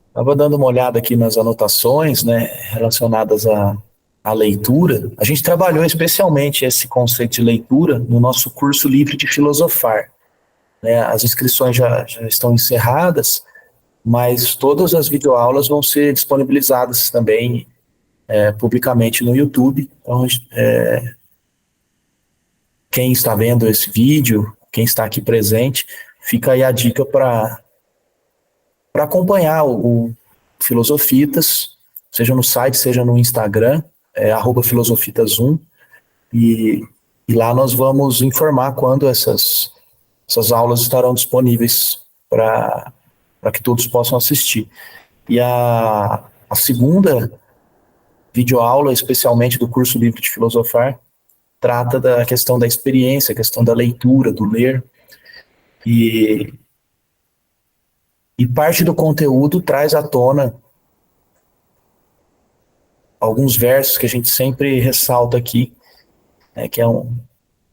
Estava dando uma olhada aqui nas anotações, né, relacionadas à leitura. A gente trabalhou especialmente esse conceito de leitura no nosso curso livre de filosofar, né? As inscrições já estão encerradas, mas todas as videoaulas vão ser disponibilizadas também publicamente no YouTube. Então, quem está vendo esse vídeo, quem está aqui presente, fica aí a dica para acompanhar o Filosofitas, seja no site, seja no Instagram, @filosofitas1, e lá nós vamos informar quando essas aulas estarão disponíveis para que todos possam assistir. E a segunda videoaula, especialmente do curso livre de filosofar, trata da questão da experiência, a questão da leitura, do ler, e parte do conteúdo traz à tona alguns versos que a gente sempre ressalta aqui, né, que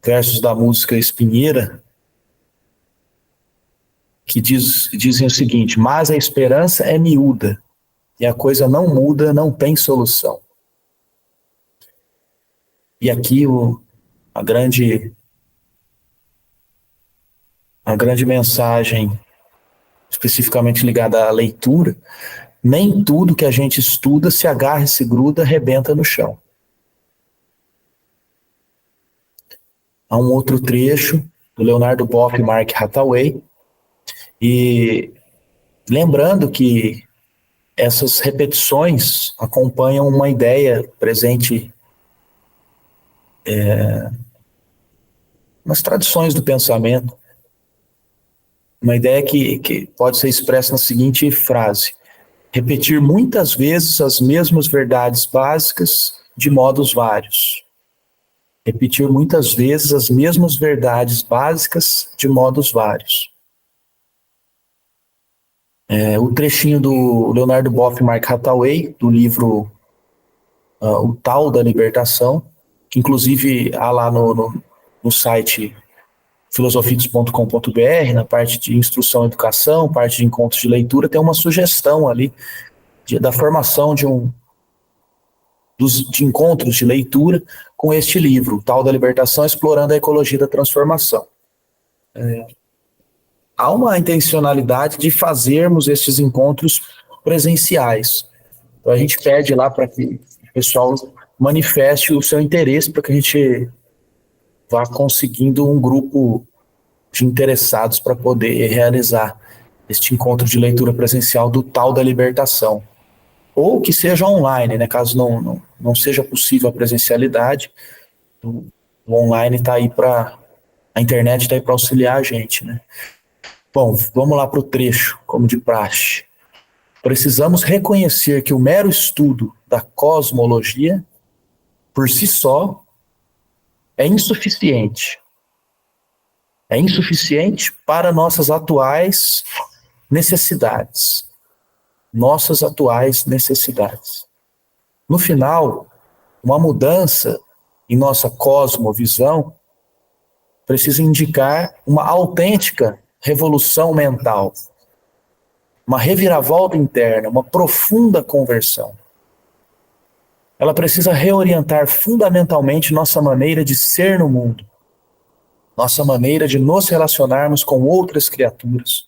versos da música Espinheira, que dizem o seguinte: mas a esperança é miúda, e a coisa não muda, não tem solução. E aqui a grande mensagem, especificamente ligada à leitura: nem tudo que a gente estuda se agarra e se gruda, arrebenta no chão. Há um outro trecho do Leonardo Boff e Mark Hathaway, e lembrando que essas repetições acompanham uma ideia presente nas tradições do pensamento, uma ideia que pode ser expressa na seguinte frase: repetir muitas vezes as mesmas verdades básicas de modos vários. Repetir muitas vezes as mesmas verdades básicas de modos vários. O trechinho do Leonardo Boff e Mark Hathaway, do livro O Tal da Libertação, que inclusive há lá no site filosofitos.com.br, na parte de instrução e educação, parte de encontros de leitura, tem uma sugestão ali da formação de encontros de leitura com este livro, O Tal da Libertação, explorando a ecologia da transformação. Há uma intencionalidade de fazermos esses encontros presenciais. Então a gente pede lá para que o pessoal manifeste o seu interesse para que a gente vá conseguindo um grupo de interessados para poder realizar este encontro de leitura presencial do Tal da Libertação. Ou que seja online, né? Caso não seja possível a presencialidade, o online está aí a internet está aí para auxiliar a gente, né? Bom, vamos lá para o trecho, como de praxe. Precisamos reconhecer que o mero estudo da cosmologia, por si só, é insuficiente. É insuficiente para nossas atuais necessidades. Nossas atuais necessidades. No final, uma mudança em nossa cosmovisão precisa indicar uma autêntica revolução mental, uma reviravolta interna, uma profunda conversão. Ela precisa reorientar fundamentalmente nossa maneira de ser no mundo, nossa maneira de nos relacionarmos com outras criaturas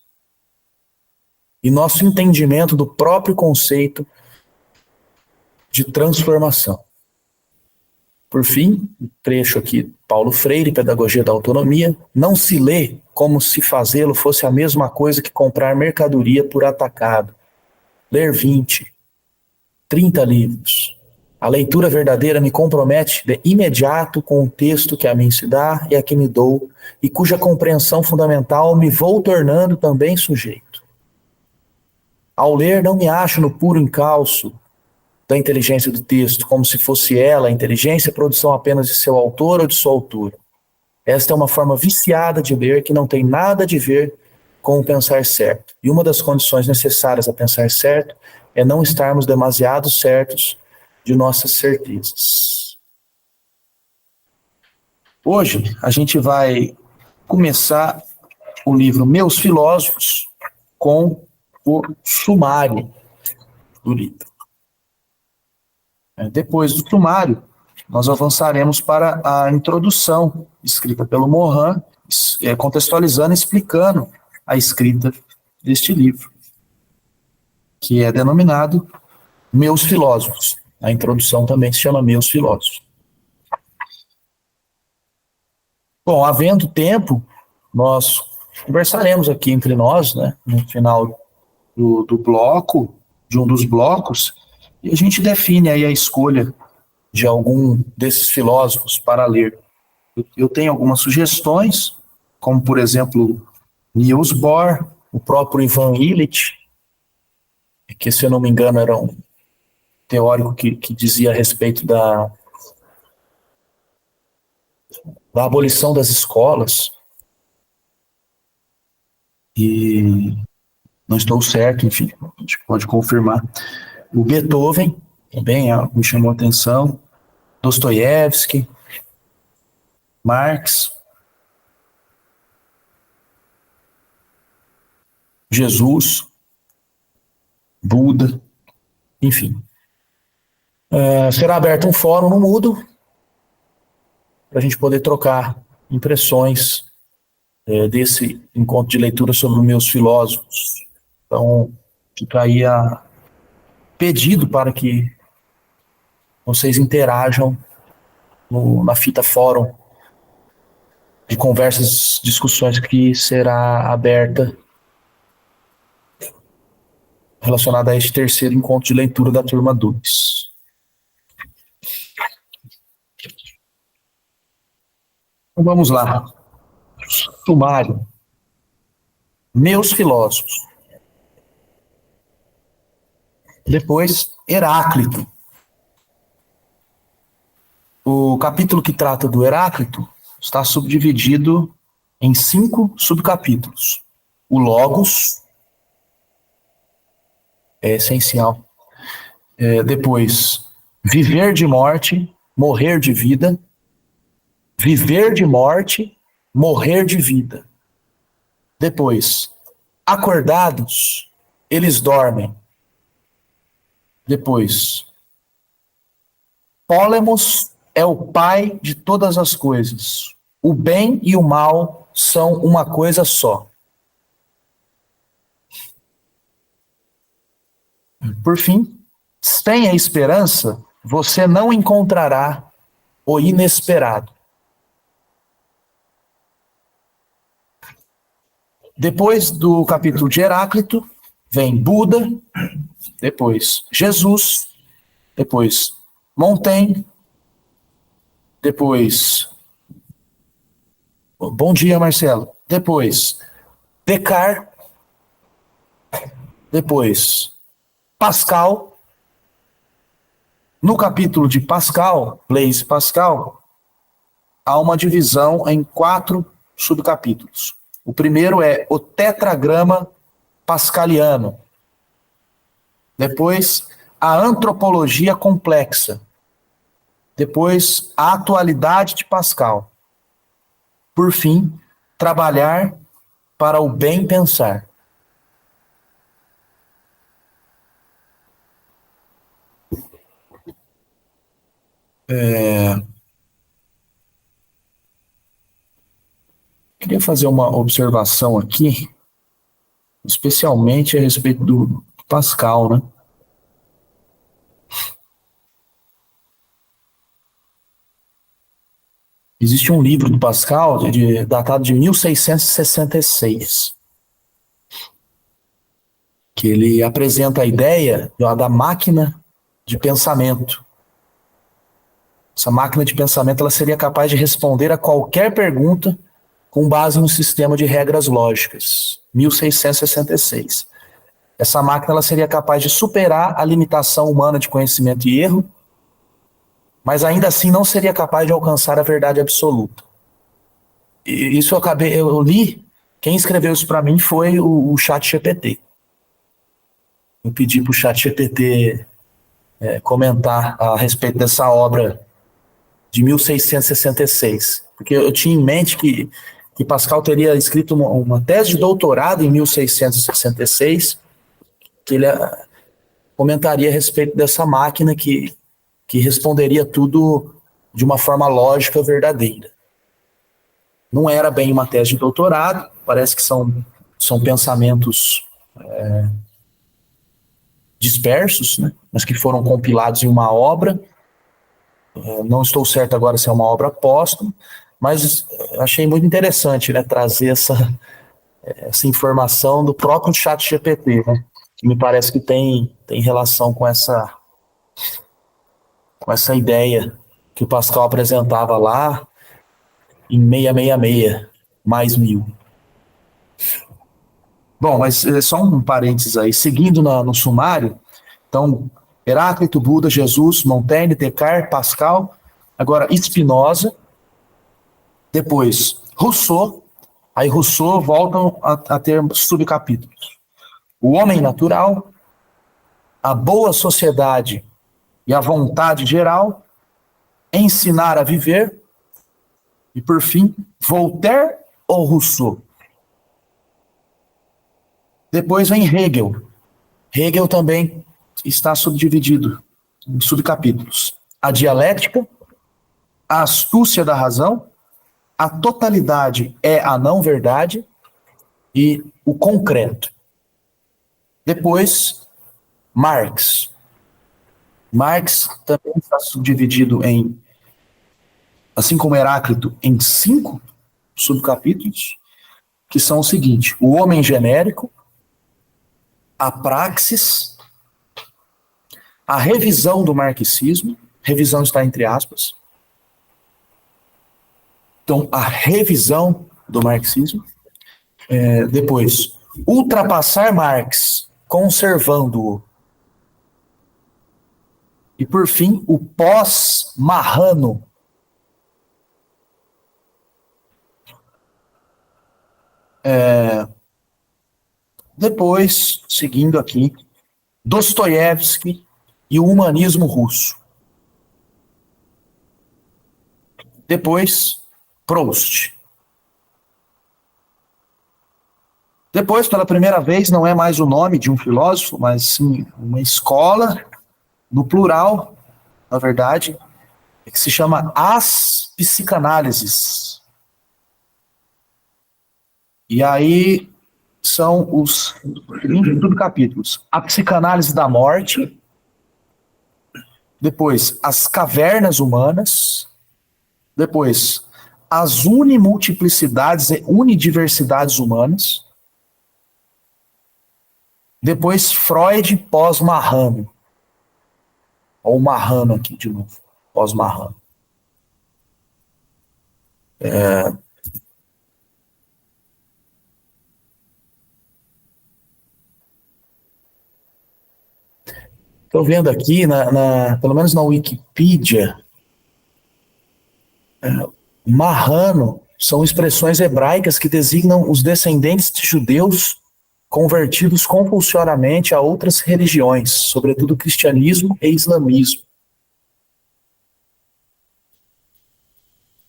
e nosso entendimento do próprio conceito de transformação. Por fim, o trecho aqui, Paulo Freire, Pedagogia da Autonomia: não se lê como se fazê-lo fosse a mesma coisa que comprar mercadoria por atacado. Ler 20, 30 livros. A leitura verdadeira me compromete de imediato com o texto que a mim se dá e a que me dou, e cuja compreensão fundamental me vou tornando também sujeito. Ao ler, não me acho no puro encalço da inteligência do texto, como se fosse ela, a inteligência, produção apenas de seu autor ou de sua autora. Esta é uma forma viciada de ler que não tem nada de ver com o pensar certo. E uma das condições necessárias a pensar certo é não estarmos demasiado certos de nossas certezas. Hoje a gente vai começar o livro Meus Filósofos com o sumário do livro. Depois do sumário, nós avançaremos para a introdução, escrita pelo Morin, contextualizando e explicando a escrita deste livro, que é denominado Meus Filósofos. A introdução também se chama Meus Filósofos. Bom, havendo tempo, nós conversaremos aqui entre nós, né, no final do bloco, de um dos blocos, e a gente define aí a escolha de algum desses filósofos para ler. Eu tenho algumas sugestões, como, por exemplo, Niels Bohr, o próprio Ivan Illich, que, se eu não me engano, era um teórico que dizia a respeito da abolição das escolas. E não estou certo, enfim, a gente pode confirmar. O Beethoven também me chamou a atenção. Dostoiévski, Marx, Jesus, Buda, enfim. Será aberto um fórum no Moodle para a gente poder trocar impressões desse encontro de leitura sobre os meus filósofos. Então, fica aí a pedido para que vocês interajam na fita fórum de conversas, discussões que será aberta relacionada a este terceiro encontro de leitura da turma 2. Então vamos lá. Sumário. Meus filósofos. Depois, Heráclito. O capítulo que trata do Heráclito está subdividido em 5 subcapítulos. O Logos é essencial. Depois, Viver de morte, morrer de vida. Viver de morte, morrer de vida. Depois, acordados, eles dormem. Depois, Pólemos é o pai de todas as coisas. O bem e o mal são uma coisa só. Por fim, sem a esperança, você não encontrará o inesperado. Depois do capítulo de Heráclito, vem Buda, depois Jesus, depois Montaigne, depois... Bom dia, Marcelo. Depois Descartes, depois Pascal. No capítulo de Pascal, Blaise Pascal, há uma divisão em 4 subcapítulos. O primeiro é o tetragrama pascaliano. Depois, a antropologia complexa. Depois, a atualidade de Pascal. Por fim, trabalhar para o bem pensar. Queria fazer uma observação aqui, especialmente a respeito do Pascal, né? Existe um livro do Pascal, datado de 1666, que ele apresenta a ideia da máquina de pensamento. Essa máquina de pensamento ela seria capaz de responder a qualquer pergunta com base no sistema de regras lógicas. 1666. Essa máquina ela seria capaz de superar a limitação humana de conhecimento e erro, mas ainda assim não seria capaz de alcançar a verdade absoluta. E isso eu li Quem escreveu isso para mim foi o ChatGPT. Eu pedi para o ChatGPT comentar a respeito dessa obra de 1666, porque eu tinha em mente que Pascal teria escrito uma tese de doutorado em 1666, que ele comentaria a respeito dessa máquina que responderia tudo de uma forma lógica verdadeira. Não era bem uma tese de doutorado, parece que são pensamentos dispersos, né, mas que foram compilados em uma obra. Não estou certo agora se é uma obra póstuma, mas achei muito interessante, né, trazer essa informação do próprio ChatGPT, né, que me parece que tem relação com essa ideia que o Pascal apresentava lá em 666, mais 1000. Bom, mas só um parênteses aí. Seguindo no sumário, então, Heráclito, Buda, Jesus, Montaigne, Descartes, Pascal, agora Spinoza, depois Rousseau, aí Rousseau voltam a ter subcapítulos. O homem natural, a boa sociedade e a vontade geral, ensinar a viver, e por fim, Voltaire ou Rousseau. Depois vem Hegel. Hegel também está subdividido em subcapítulos. A dialética, a astúcia da razão, a totalidade é a não-verdade e o concreto. Depois, Marx. Marx também está subdividido em, assim como Heráclito, em 5 subcapítulos, que são o seguinte: o homem genérico, a praxis, a revisão do marxismo, revisão está entre aspas, então a revisão do marxismo, depois, ultrapassar Marx, conservando-o, e por fim, o pós-Marrano. Depois, seguindo aqui, Dostoiévski e o humanismo russo. Depois, Proust. Depois, pela primeira vez, não é mais o nome de um filósofo, mas sim uma escola, no plural, na verdade, que se chama As Psicanálises. E aí são os subcapítulos: a psicanálise da morte, depois as cavernas humanas, depois as unimultiplicidades e unidiversidades humanas, depois Freud pós-Marrano, ou Marrano aqui de novo, pós-Marrano. Estou vendo aqui, pelo menos na Wikipedia, Marrano são expressões hebraicas que designam os descendentes de judeus convertidos compulsoriamente a outras religiões, sobretudo cristianismo e islamismo.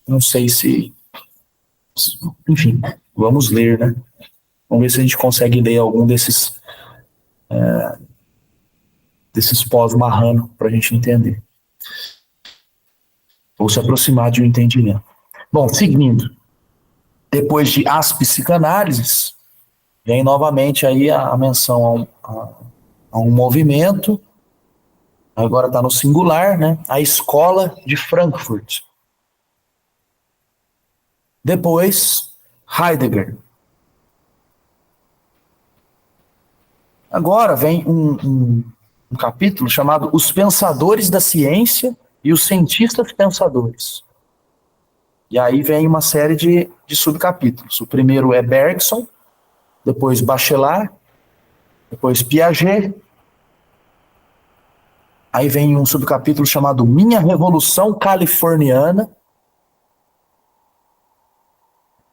Não sei se... Enfim, vamos ler, né? Vamos ver se a gente consegue ler algum desses pós-Marrano para a gente entender. Ou se aproximar de um entendimento. Bom, seguindo. Depois de As Psicanálises, vem novamente aí a menção a um movimento, agora está no singular, né? A Escola de Frankfurt. Depois, Heidegger. Agora vem um capítulo chamado Os Pensadores da Ciência e os Cientistas Pensadores. E aí vem uma série de subcapítulos. O primeiro é Bergson, depois Bachelard, depois Piaget. Aí vem um subcapítulo chamado Minha Revolução Californiana.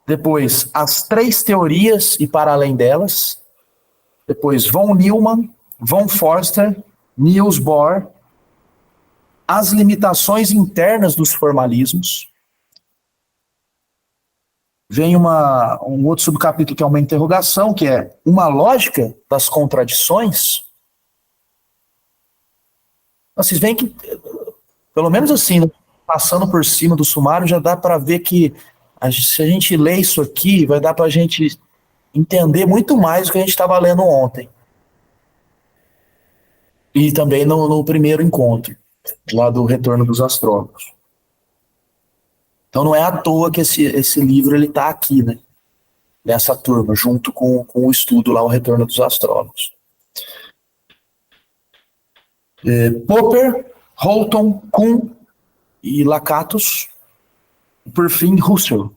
Depois, As Três Teorias e Para Além Delas. Depois, von Neumann, von Forster, Niels Bohr, As Limitações Internas dos Formalismos. Vem um outro subcapítulo que é uma interrogação, que é Uma Lógica das Contradições. Vocês veem que, pelo menos assim, passando por cima do sumário, já dá para ver que se a gente ler isso aqui, vai dar para a gente entender muito mais do que a gente estava lendo ontem. E também no primeiro encontro, lá do Retorno dos Astrólogos. Então não é à toa que esse livro ele está aqui, né? Nessa turma, junto com o estudo lá, o Retorno dos Astrólogos. Popper, Holton, Kuhn e Lakatos, e por fim Husserl.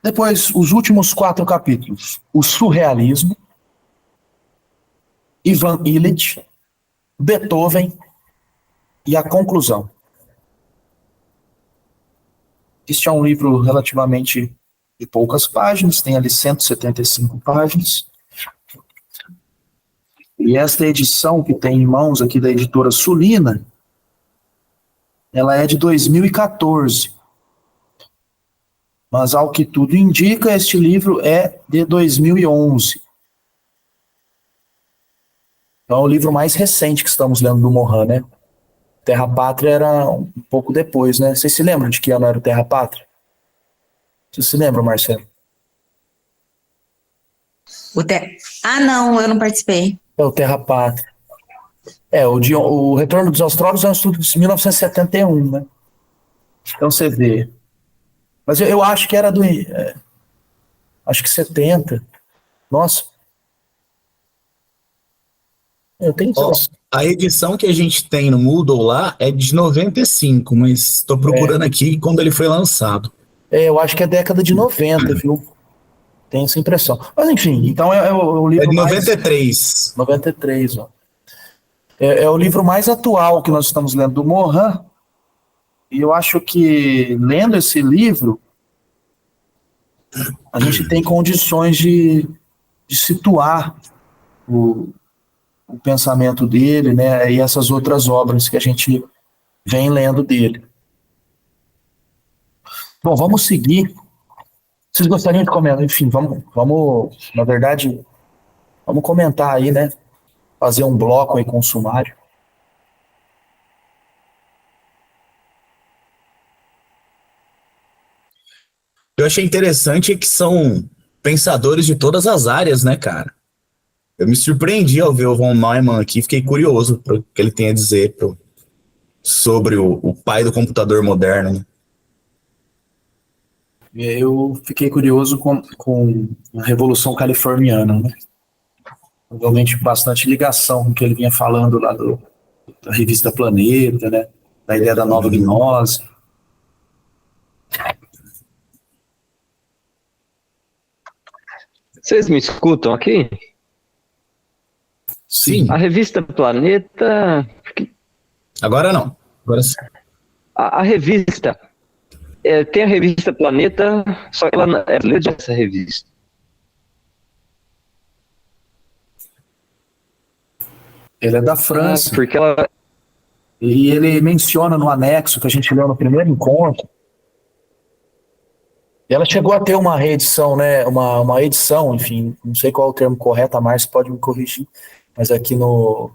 Depois, os últimos 4 capítulos. O Surrealismo, Ivan Illich, Beethoven e a Conclusão. Este é um livro relativamente de poucas páginas, tem ali 175 páginas. E esta edição que tem em mãos aqui da editora Sulina, ela é de 2014. Mas, ao que tudo indica, este livro é de 2011. Então, é o livro mais recente que estamos lendo do Mohan, né? Terra Pátria era um pouco depois, né? Vocês se lembram de que ano era o Terra Pátria? Vocês se lembram, Marcelo? Não, eu não participei. É o Terra Pátria. O Retorno dos Astrólogos é um estudo de 1971, né? Então você vê. Mas eu acho que era acho que 70. Nossa. Eu tenho a edição que a gente tem no Moodle lá é de 95, mas estou procurando aqui quando ele foi lançado. Eu acho que é década de 90, viu? Tenho essa impressão. Mas enfim, então é o livro de 93. 93, ó. É o livro mais atual que nós estamos lendo do Mohan. E eu acho que, lendo esse livro, a gente tem condições de situar o pensamento dele, né, e essas outras obras que a gente vem lendo dele. Bom, vamos seguir. Vocês gostariam de comentar? Enfim, vamos, na verdade, vamos comentar aí, né, fazer um bloco aí com o sumário. Eu achei interessante que são pensadores de todas as áreas, né, cara? Eu me surpreendi ao ver o von Neumann aqui, fiquei curioso para o que ele tem a dizer sobre o pai do computador moderno, né? Eu fiquei curioso com a Revolução Californiana, né? Provavelmente bastante ligação com o que ele vinha falando lá da revista Planeta, né? Da ideia da nova gnose. Vocês me escutam aqui? Sim. A revista Planeta... Agora não. Agora sim. A revista... tem a revista Planeta, só que ela é de essa revista. Ele é da França. Porque ela... E ele menciona no anexo que a gente leu no primeiro encontro. Ela chegou a ter uma reedição, né? Uma edição, enfim, não sei qual é o termo correto, a Márcia pode me corrigir, mas aqui no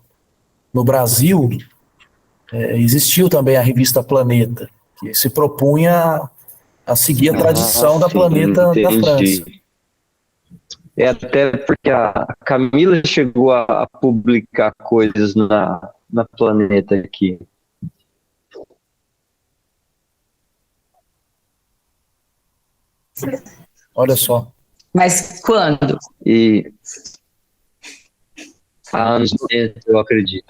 Brasil existiu também a revista Planeta, que se propunha a seguir a tradição da Planeta da França. Até porque a Camila chegou a publicar coisas na Planeta aqui. Olha só. Mas quando? E há anos 90, eu acredito.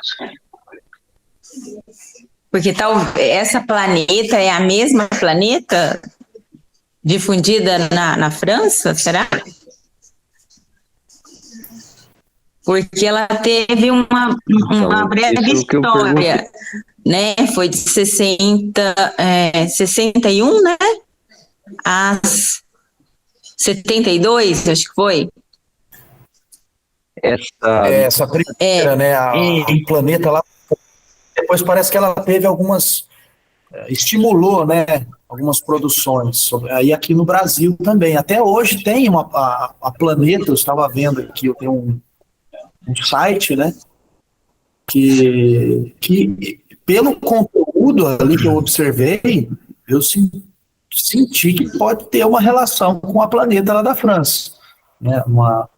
Porque essa Planeta é a mesma Planeta difundida na França, será? Porque ela teve uma breve história né? Foi de 61, né? A 72, acho que foi. Essa primeira, né? O planeta lá. Depois parece que ela teve algumas. Estimulou, né? Algumas produções. Aí aqui no Brasil também. Até hoje tem a Planeta, eu estava vendo aqui, eu tenho um site, né? Que pelo conteúdo ali que eu observei, eu senti que pode ter uma relação com a Planeta lá da França, né? Uma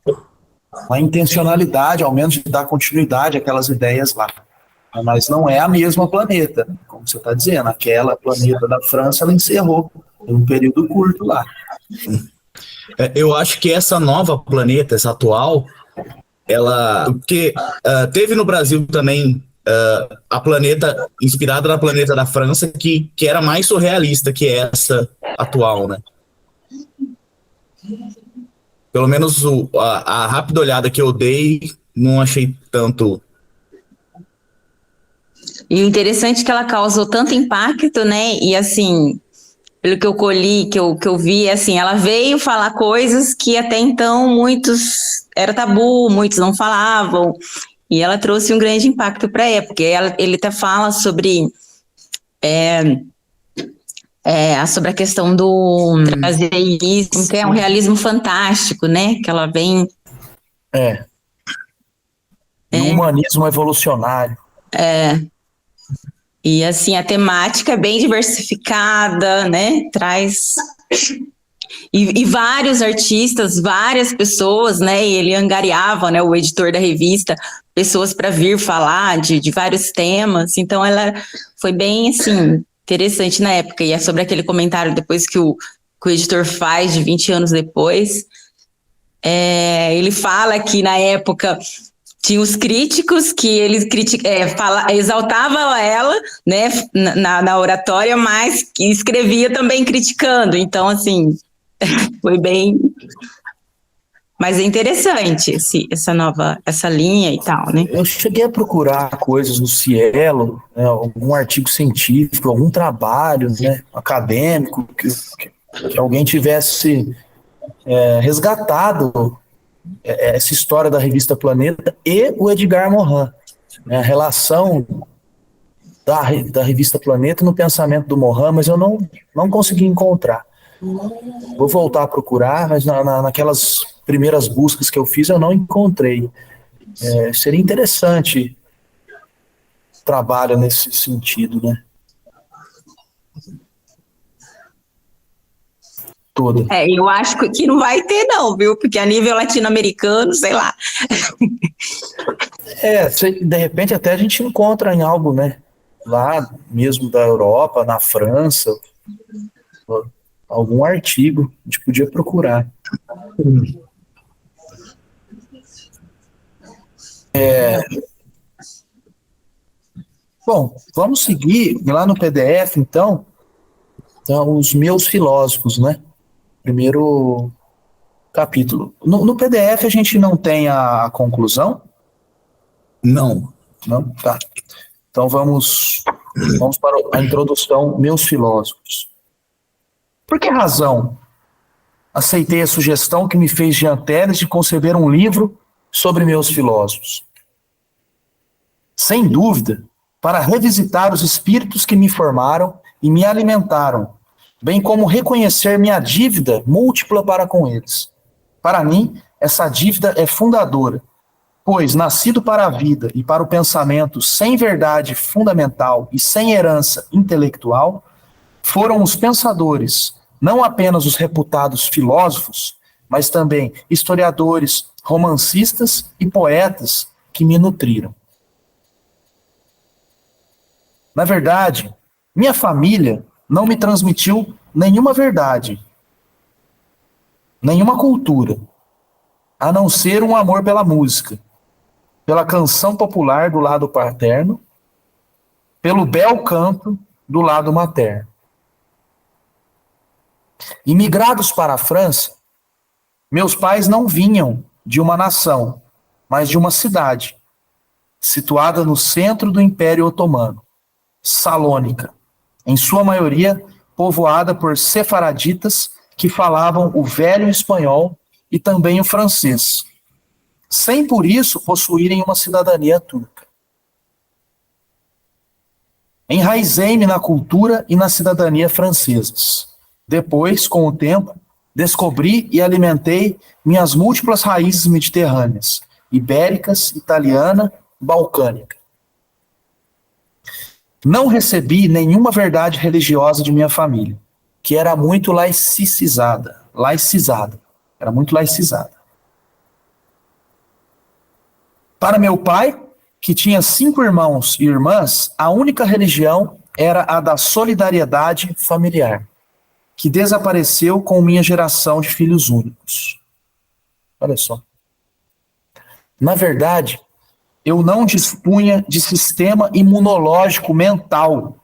intencionalidade, ao menos, de dar continuidade àquelas ideias lá. Mas não é a mesma Planeta, como você está dizendo. Aquela Planeta da França, ela encerrou em um período curto lá. Eu acho que essa nova Planeta, essa atual, ela... Porque teve no Brasil também a Planeta, inspirada na Planeta da França, que era mais surrealista que essa atual, né? Pelo menos a rápida olhada que eu dei, não achei tanto... E o interessante é que ela causou tanto impacto, né? E assim, pelo que eu colhi, que eu vi, assim, ela veio falar coisas que até então muitos era tabu, muitos não falavam. E ela trouxe um grande impacto para a época. Ele até fala sobre sobre a questão do realismo, que é um realismo fantástico, né? Que ela vem... E o humanismo evolucionário. E assim, a temática é bem diversificada, né? Traz... E vários artistas, várias pessoas, né? E ele angariava, né? O editor da revista, pessoas para vir falar de vários temas. Então, ela foi bem, assim, interessante na época. E é sobre aquele comentário depois que o editor faz, de 20 anos depois. Ele fala que, na época... Tinha os críticos que eles exaltavam ela, né, na oratória, mas que escrevia também criticando. Então, assim, foi bem... Mas é interessante essa linha e tal, né? Eu cheguei a procurar coisas no Cielo, né, algum artigo científico, algum trabalho, né, acadêmico, que alguém tivesse resgatado essa história da revista Planeta e o Edgar Morin, né, a relação da revista Planeta no pensamento do Morin, mas eu não consegui encontrar. Vou voltar a procurar, mas naquelas primeiras buscas que eu fiz eu não encontrei. Seria interessante trabalho nesse sentido, né? Toda. Eu acho que não vai ter não, viu? Porque a nível latino-americano, sei lá. De repente até a gente encontra em algo, né? Lá mesmo da Europa, na França, algum artigo, a gente podia procurar. Bom, vamos seguir lá no PDF, então, os meus filósofos, né? Primeiro capítulo. No PDF a gente não tem a conclusão? Não. Não? Tá. Então vamos para a introdução, meus filósofos. Por que razão aceitei a sugestão que me fez Jean Teles de conceber um livro sobre meus filósofos? Sem dúvida, para revisitar os espíritos que me formaram e me alimentaram, bem como reconhecer minha dívida múltipla para com eles. Para mim, essa dívida é fundadora, pois, nascido para a vida e para o pensamento sem verdade fundamental e sem herança intelectual, foram os pensadores, não apenas os reputados filósofos, mas também historiadores, romancistas e poetas que me nutriram. Na verdade, minha família não me transmitiu nenhuma verdade, nenhuma cultura, a não ser um amor pela música, pela canção popular do lado paterno, pelo bel canto do lado materno. Imigrados para a França, meus pais não vinham de uma nação, mas de uma cidade, situada no centro do Império Otomano. Salônica, em sua maioria povoada por sefaraditas que falavam o velho espanhol e também o francês, sem por isso possuírem uma cidadania turca. Enraizei-me na cultura e na cidadania francesas. Depois, com o tempo, descobri e alimentei minhas múltiplas raízes mediterrâneas, ibéricas, italiana, balcânica. Não recebi nenhuma verdade religiosa de minha família, que era muito laicizada. Era muito laicizada. Para meu pai, que tinha 5 irmãos e irmãs, a única religião era a da solidariedade familiar, que desapareceu com minha geração de filhos únicos. Olha só. Na verdade, eu não dispunha de sistema imunológico mental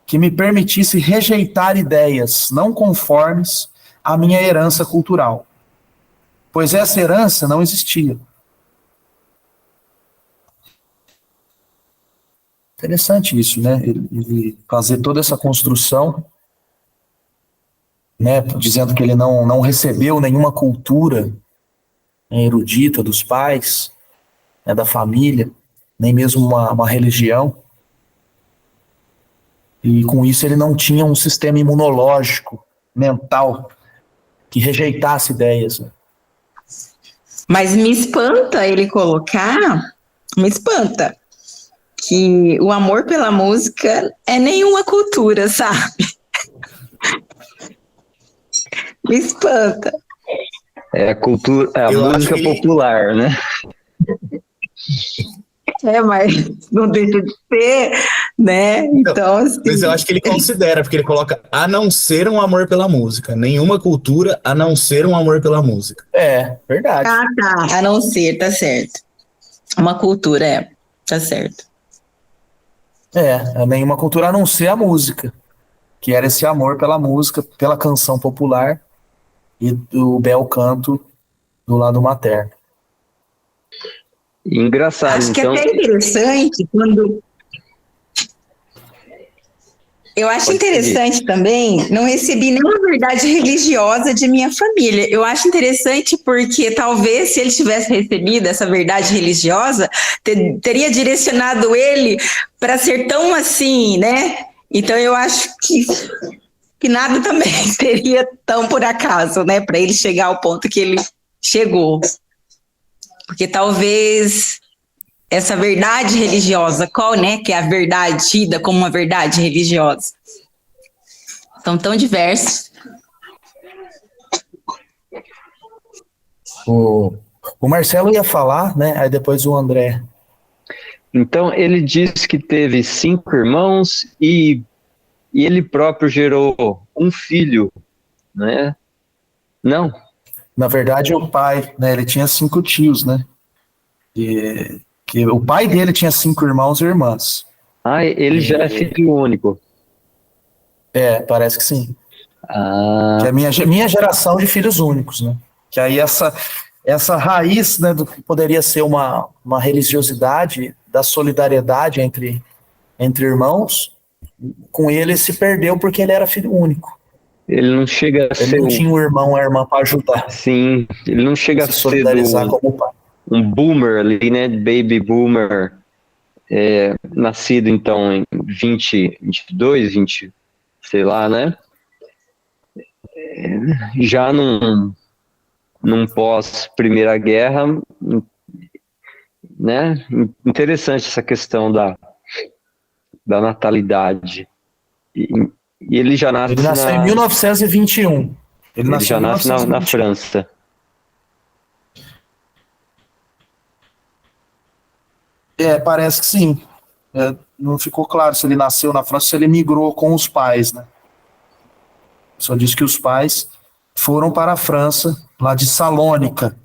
que me permitisse rejeitar ideias não conformes à minha herança cultural, pois essa herança não existia. Interessante isso, né? Ele fazer toda essa construção, né, dizendo que ele não recebeu nenhuma cultura erudita dos pais, né, da família, nem mesmo uma religião. E com isso ele não tinha um sistema imunológico, mental, que rejeitasse ideias. Né? Mas me espanta ele colocar, me espanta, que o amor pela música é nenhuma cultura, sabe? Me espanta. É a cultura, é a música popular, né? Mas não deixa de ser, né? Então, assim... Mas eu acho que ele considera, porque ele coloca a não ser um amor pela música. Nenhuma cultura a não ser um amor pela música. É, verdade. Ah, tá. A não ser, tá certo. Uma cultura, tá certo. Nenhuma cultura a não ser a música, que era esse amor pela música, pela canção popular e do bel canto do lado materno. Engraçado, acho então... que é até interessante quando... Eu acho interessante também, não recebi nenhuma verdade religiosa de minha família. Eu acho interessante porque talvez se ele tivesse recebido essa verdade religiosa, teria direcionado ele para ser tão assim, né? Então eu acho que nada também seria tão por acaso, né? Para ele chegar ao ponto que ele chegou. Porque talvez essa verdade religiosa, qual, né, que é a verdade tida como uma verdade religiosa? São tão diversos. O Marcelo ia falar, né? Aí depois o André. Então, ele diz que teve 5 irmãos e ele próprio gerou um filho, né? Não. Na verdade, o pai, né? Ele tinha 5 tios, né? Que o pai dele tinha 5 irmãos e irmãs. Ah, ele já é filho único. Parece que sim. Que é a minha geração de filhos únicos, né? Que aí essa raiz, né, do que poderia ser uma religiosidade da solidariedade entre irmãos, com ele se perdeu porque ele era filho único. Ele não chega a ser... Ele não tinha um irmão ou irmã para ajudar. Sim, ele não chega a se ser solidarizar como pai. Um boomer ali, né? Baby boomer, nascido então em 22, 20, sei lá, né? Já num pós Primeira Guerra, né? Interessante essa questão da natalidade. E ele já nasce... Ele nasceu em 1921. Ele já nasce na França. Parece que sim. Não ficou claro se ele nasceu na França ou se ele migrou com os pais, né? Só diz que os pais foram para a França, lá de Salônica.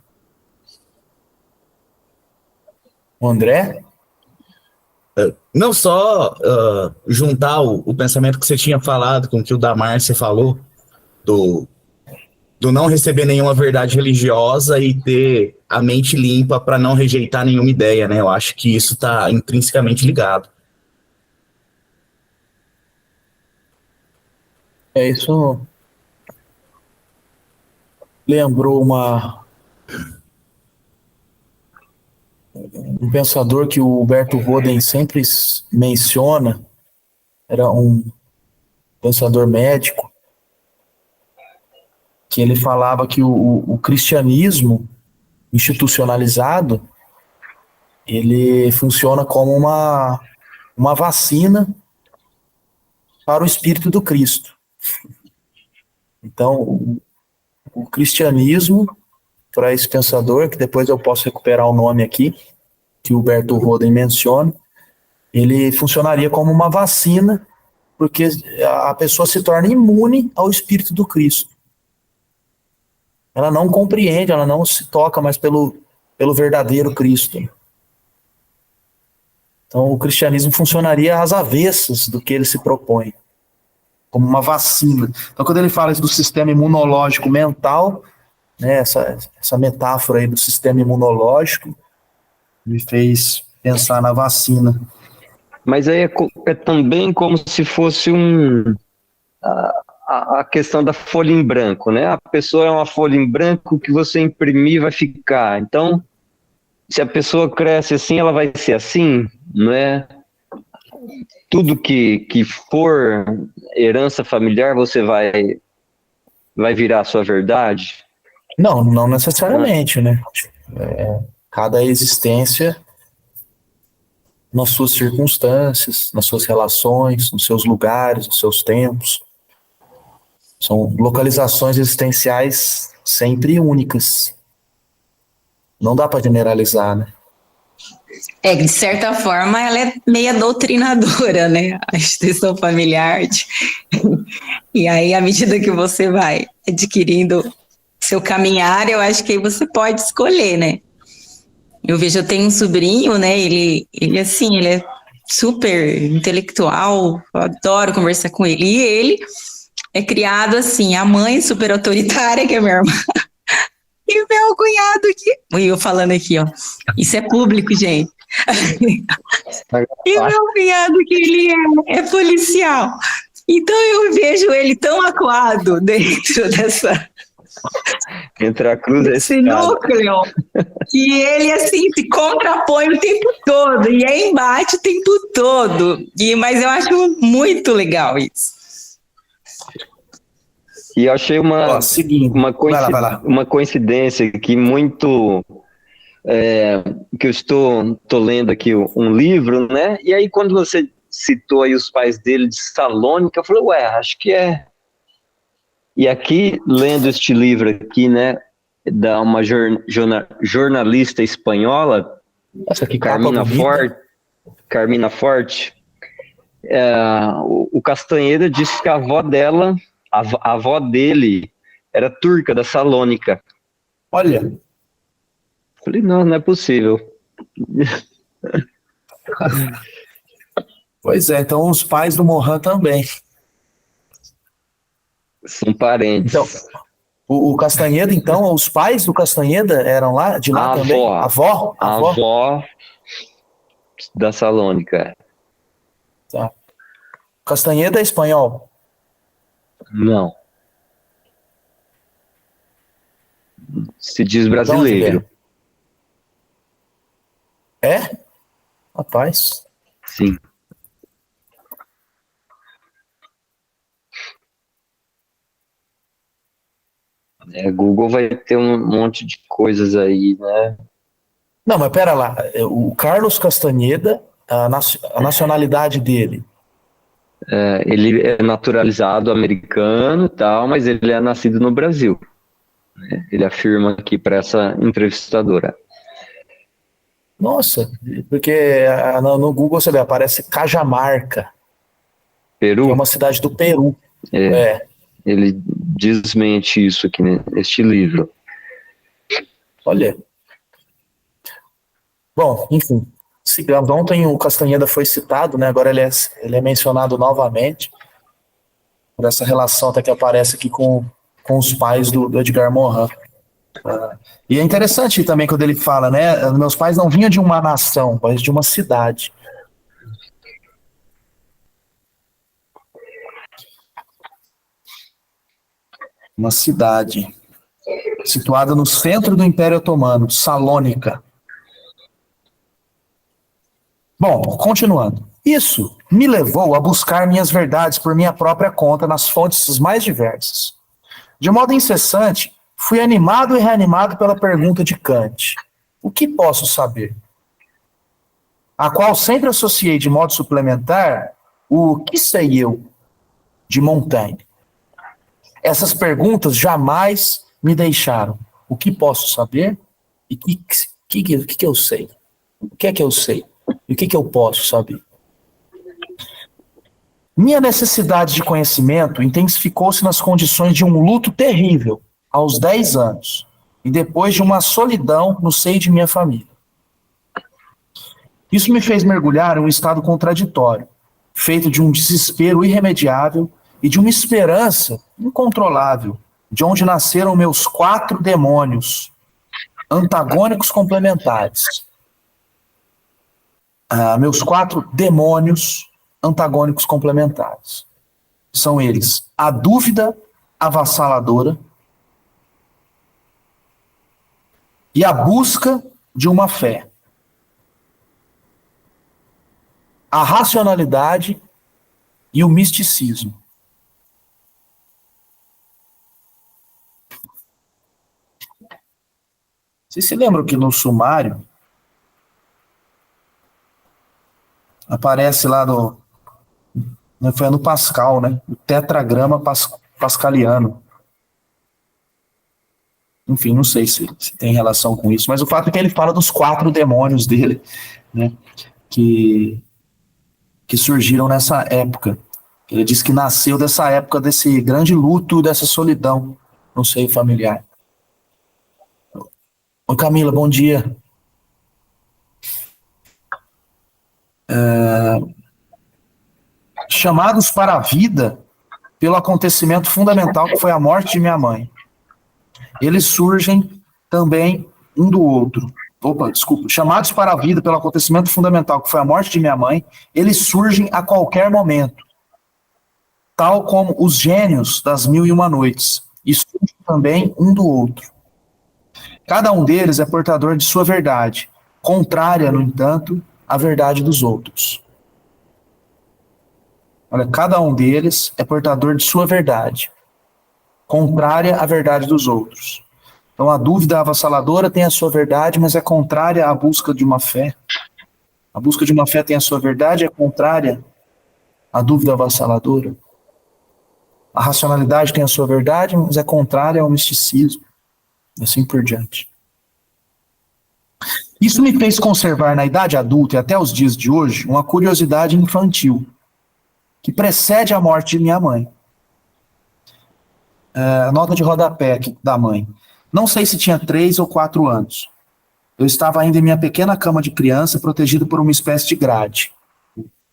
O André? Não só juntar o pensamento que você tinha falado com o que o da Márcia falou, do não receber nenhuma verdade religiosa e ter a mente limpa para não rejeitar nenhuma ideia, né? Eu acho que isso está intrinsecamente ligado. Isso lembrou um pensador que o Humberto Roden sempre menciona, era um pensador médico, que ele falava que o cristianismo institucionalizado, ele funciona como uma vacina para o espírito do Cristo. Então, o cristianismo, para esse pensador, que depois eu posso recuperar o nome aqui, que o Humberto Roden menciona, ele funcionaria como uma vacina, porque a pessoa se torna imune ao espírito do Cristo. Ela não compreende, ela não se toca mais pelo verdadeiro Cristo. Então, o cristianismo funcionaria às avessas do que ele se propõe, como uma vacina. Então, quando ele fala do sistema imunológico mental, né, essa metáfora aí do sistema imunológico, me fez pensar na vacina. Mas aí é também como se fosse a questão da folha em branco, né? A pessoa é uma folha em branco que você imprimir vai ficar. Então, se a pessoa cresce assim, ela vai ser assim, não é? Tudo que for herança familiar, você vai virar a sua verdade? Não necessariamente, né? Cada existência nas suas circunstâncias, nas suas relações, nos seus lugares, nos seus tempos. São localizações existenciais sempre únicas. Não dá para generalizar, né? De certa forma, ela é meia doutrinadora, né? A instituição familiar. E aí, à medida que você vai adquirindo seu caminhar, eu acho que aí você pode escolher, né? Eu tenho um sobrinho, né? Ele assim, ele é super intelectual, eu adoro conversar com ele. E ele é criado assim, a mãe super autoritária, que é minha irmã, e o meu cunhado aqui. E eu falando aqui, ó. Isso é público, gente. E o meu cunhado que ele é policial. Então eu vejo ele tão acuado dentro Entre a cruz desse núcleo, que ele assim se contrapõe o tempo todo e é embate o tempo todo. Mas eu acho muito legal isso. E eu achei uma coincidência aqui muito... que eu estou lendo aqui um livro, né? E aí quando você citou aí os pais dele de Salônica, eu falei, acho que é. E aqui, lendo este livro aqui, né, da uma jornalista espanhola, Carmina Forte, o Castanheira disse que a avó dela, a avó dele, era turca da Salônica. Olha. Falei, não é possível. Pois é, então os pais do Mohan também. São parentes. Então, o Castanheda, então, os pais do Castanheda eram lá, de lá também? A avó da Salônica. Tá. Castanheda é espanhol? Não. Se diz brasileiro. É? Rapaz. Sim. Google vai ter um monte de coisas aí, né? Não, mas pera lá. O Carlos Castanheda, a nacionalidade dele? Ele é naturalizado americano e tal, mas ele é nascido no Brasil. Né? Ele afirma aqui para essa entrevistadora. Nossa, porque no Google você vê, aparece Cajamarca. Peru? Que é uma cidade do Peru. Ele desmente isso aqui neste livro. Olha. Bom, enfim. Sigamos. Ontem o Castanheda foi citado, né? Agora ele é mencionado novamente por essa relação até que aparece aqui com os pais do Edgar Morin. E é interessante também quando ele fala, né? Meus pais não vinham de uma nação, mas de uma cidade. Uma cidade situada no centro do Império Otomano, Salônica. Bom, continuando. Isso me levou a buscar minhas verdades por minha própria conta nas fontes mais diversas. De modo incessante, fui animado e reanimado pela pergunta de Kant: o que posso saber? A qual sempre associei de modo suplementar o que sei eu, de Montaigne. Essas perguntas jamais me deixaram. O que posso saber? E o que eu sei? O que é que eu sei? E o que eu posso saber? Minha necessidade de conhecimento intensificou-se nas condições de um luto terrível, aos 10 anos, e depois de uma solidão no seio de minha família. Isso me fez mergulhar em um estado contraditório, feito de um desespero irremediável e de uma esperança incontrolável, de onde nasceram meus 4 demônios, antagônicos complementares. Meus 4 demônios antagônicos complementares. São eles: a dúvida avassaladora e a busca de uma fé. A racionalidade e o misticismo. Vocês se lembram que no sumário aparece lá foi no Pascal, né? O tetragrama pascaliano. Enfim, não sei se tem relação com isso, mas o fato é que ele fala dos 4 demônios dele, né? Que surgiram nessa época. Ele diz que nasceu dessa época, desse grande luto, dessa solidão no seio familiar. Oi, Camila, bom dia. Chamados para a vida pelo acontecimento fundamental que foi a morte de minha mãe. Eles surgem também um do outro. Chamados para a vida pelo acontecimento fundamental que foi a morte de minha mãe, eles surgem a qualquer momento, tal como os gênios das 1001 noites, e surgem também um do outro. Cada um deles é portador de sua verdade, contrária, no entanto, à verdade dos outros. Olha, cada um deles é portador de sua verdade, contrária à verdade dos outros. Então, a dúvida avassaladora tem a sua verdade, mas é contrária à busca de uma fé. A busca de uma fé tem a sua verdade, é contrária à dúvida avassaladora. A racionalidade tem a sua verdade, mas é contrária ao misticismo. E assim por diante. Isso me fez conservar na idade adulta e até os dias de hoje uma curiosidade infantil, que precede a morte de minha mãe. Nota de rodapé aqui da mãe. Não sei se tinha 3 ou 4 anos. Eu estava ainda em minha pequena cama de criança, protegido por uma espécie de grade,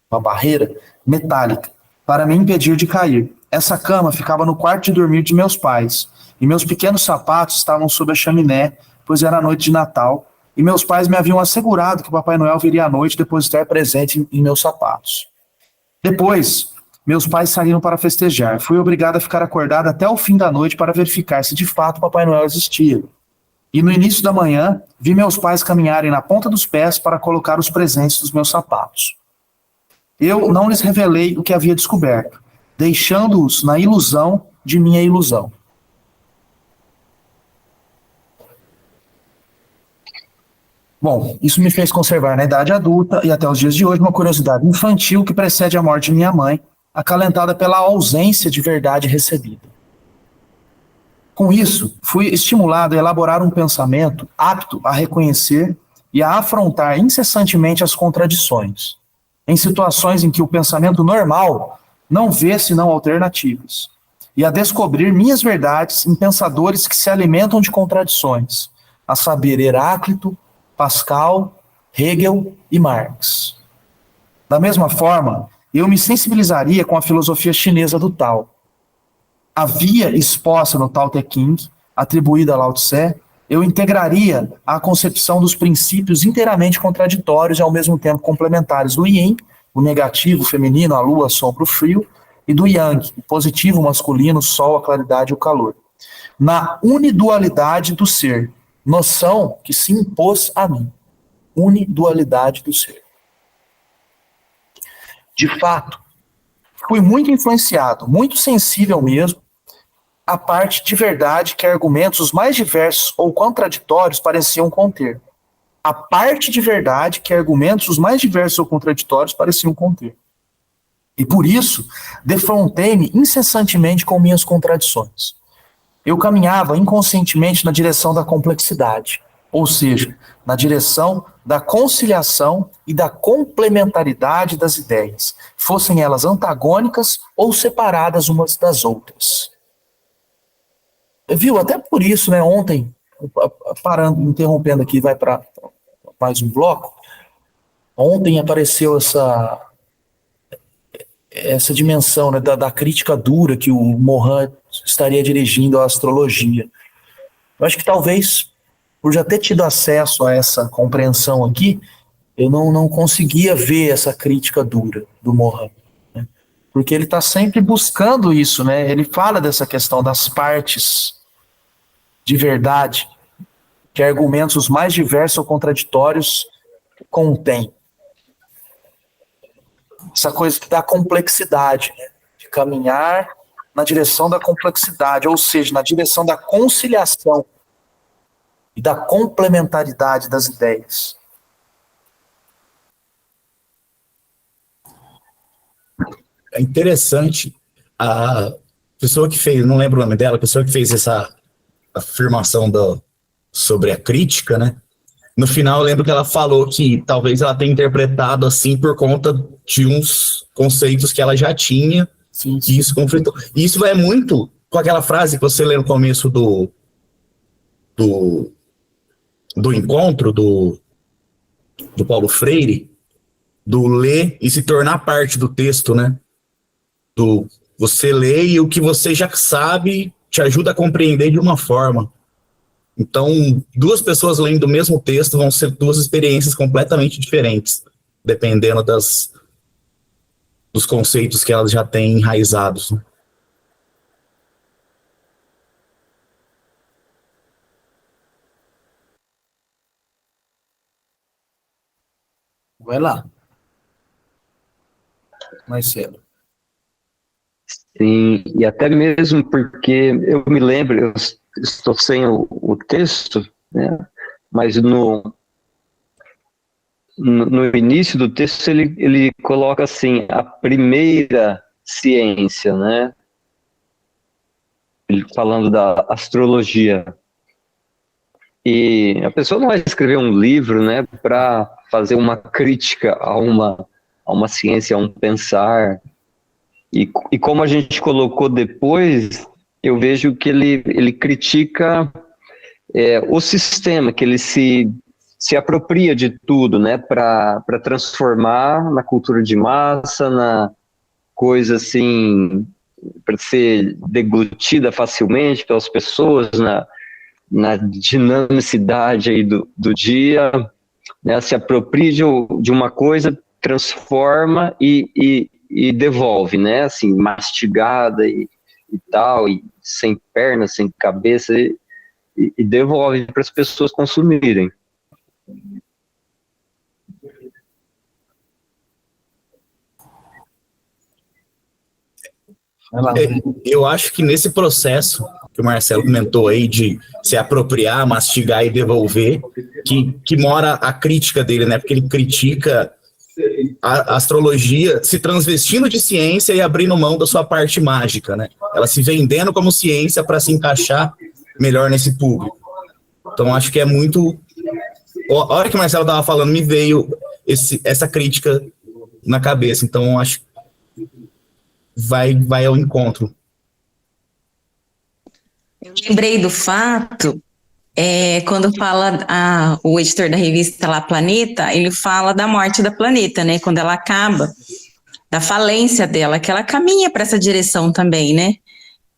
uma barreira metálica, para me impedir de cair. Essa cama ficava no quarto de dormir de meus pais, e meus pequenos sapatos estavam sob a chaminé, pois era noite de Natal, e meus pais me haviam assegurado que o Papai Noel viria à noite depositar presente em meus sapatos. Depois, meus pais saíram para festejar. Fui obrigado a ficar acordado até o fim da noite para verificar se de fato o Papai Noel existia. E no início da manhã, vi meus pais caminharem na ponta dos pés para colocar os presentes dos meus sapatos. Eu não lhes revelei o que havia descoberto, deixando-os na ilusão de minha ilusão. Bom, isso me fez conservar na idade adulta e até os dias de hoje uma curiosidade infantil que precede a morte de minha mãe, acalentada pela ausência de verdade recebida. Com isso, fui estimulado a elaborar um pensamento apto a reconhecer e a afrontar incessantemente as contradições, em situações em que o pensamento normal não vê senão alternativas, e a descobrir minhas verdades em pensadores que se alimentam de contradições, a saber, Heráclito, Pascal, Hegel e Marx. Da mesma forma, eu me sensibilizaria com a filosofia chinesa do Tao. A via exposta no Tao Te Ching, atribuída a Lao Tse, eu integraria a concepção dos princípios inteiramente contraditórios e ao mesmo tempo complementares do Yin, o negativo, o feminino, a lua, a sombra, o frio, e do Yang, o positivo, o masculino, o sol, a claridade e o calor. na unidualidade do ser, noção que se impôs a mim. Unidualidade do ser. De fato, fui muito influenciado, muito sensível mesmo, à parte de verdade que argumentos os mais diversos ou contraditórios pareciam conter. A parte de verdade que argumentos os mais diversos ou contraditórios pareciam conter. E por isso, defrontei-me incessantemente com minhas contradições. Eu caminhava inconscientemente na direção da complexidade, ou seja, na direção da conciliação e da complementaridade das ideias, fossem elas antagônicas ou separadas umas das outras. Viu? Até por isso, né, ontem, parando, interrompendo aqui, vai para mais um bloco, ontem apareceu essa dimensão, né, da crítica dura que o Mohan estaria dirigindo à astrologia. Eu acho que talvez, por já ter tido acesso a essa compreensão aqui, eu não conseguia ver essa crítica dura do Mohan, né? Porque ele está sempre buscando isso, né? Ele fala dessa questão das partes de verdade que argumentos os mais diversos ou contraditórios contêm. Essa coisa que dá complexidade, né? De caminhar na direção da complexidade, ou seja, na direção da conciliação e da complementaridade das ideias. É interessante, a pessoa que fez, não lembro o nome dela, a pessoa que fez essa afirmação sobre a crítica, né? No final, eu lembro que ela falou que talvez ela tenha interpretado assim por conta de uns conceitos que ela já tinha, Sim. que isso conflitou. E isso é muito com aquela frase que você lê no começo do encontro do Paulo Freire, do ler e se tornar parte do texto, né? Do você lê e o que você já sabe te ajuda a compreender de uma forma. Então, duas pessoas lendo o mesmo texto vão ser duas experiências completamente diferentes, dependendo dos conceitos que elas já têm enraizados. Vai lá. Marcelo. Sim, e até mesmo porque eu me lembro, eu estou sem o texto, né? Mas no início do texto ele coloca assim, a primeira ciência, né? Ele falando da astrologia. E a pessoa não vai escrever um livro, né, para fazer uma crítica a uma ciência, a um pensar. E como a gente colocou depois, eu vejo que ele critica o sistema, que ele se apropria de tudo, né, para transformar na cultura de massa, na coisa assim, para ser deglutida facilmente pelas pessoas, na dinamicidade aí do dia, né, se apropria de uma coisa, transforma e devolve, né, assim, mastigada e tal, e sem perna, sem cabeça, e devolve para as pessoas consumirem. Eu acho que nesse processo que o Marcelo comentou aí de se apropriar, mastigar e devolver, que mora a crítica dele, né, porque ele critica a astrologia se transvestindo de ciência e abrindo mão da sua parte mágica, né? Ela se vendendo como ciência para se encaixar melhor nesse público. Então, acho que é muito... A hora que o Marcelo estava falando, me veio essa crítica na cabeça. Então, acho que vai ao encontro. Eu lembrei do fato... quando fala o editor da revista lá, Planeta, ele fala da morte da Planeta, né? Quando ela acaba, da falência dela, que ela caminha para essa direção também, né?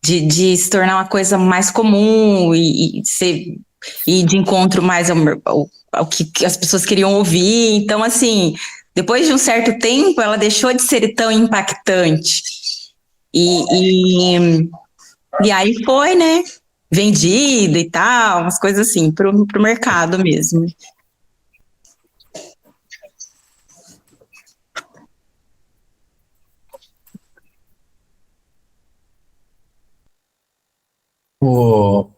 De se tornar uma coisa mais comum e de encontro mais ao que as pessoas queriam ouvir. Então, assim, depois de um certo tempo, ela deixou de ser tão impactante. E aí foi, né? vendida e tal, umas coisas assim, pro mercado mesmo. Bom,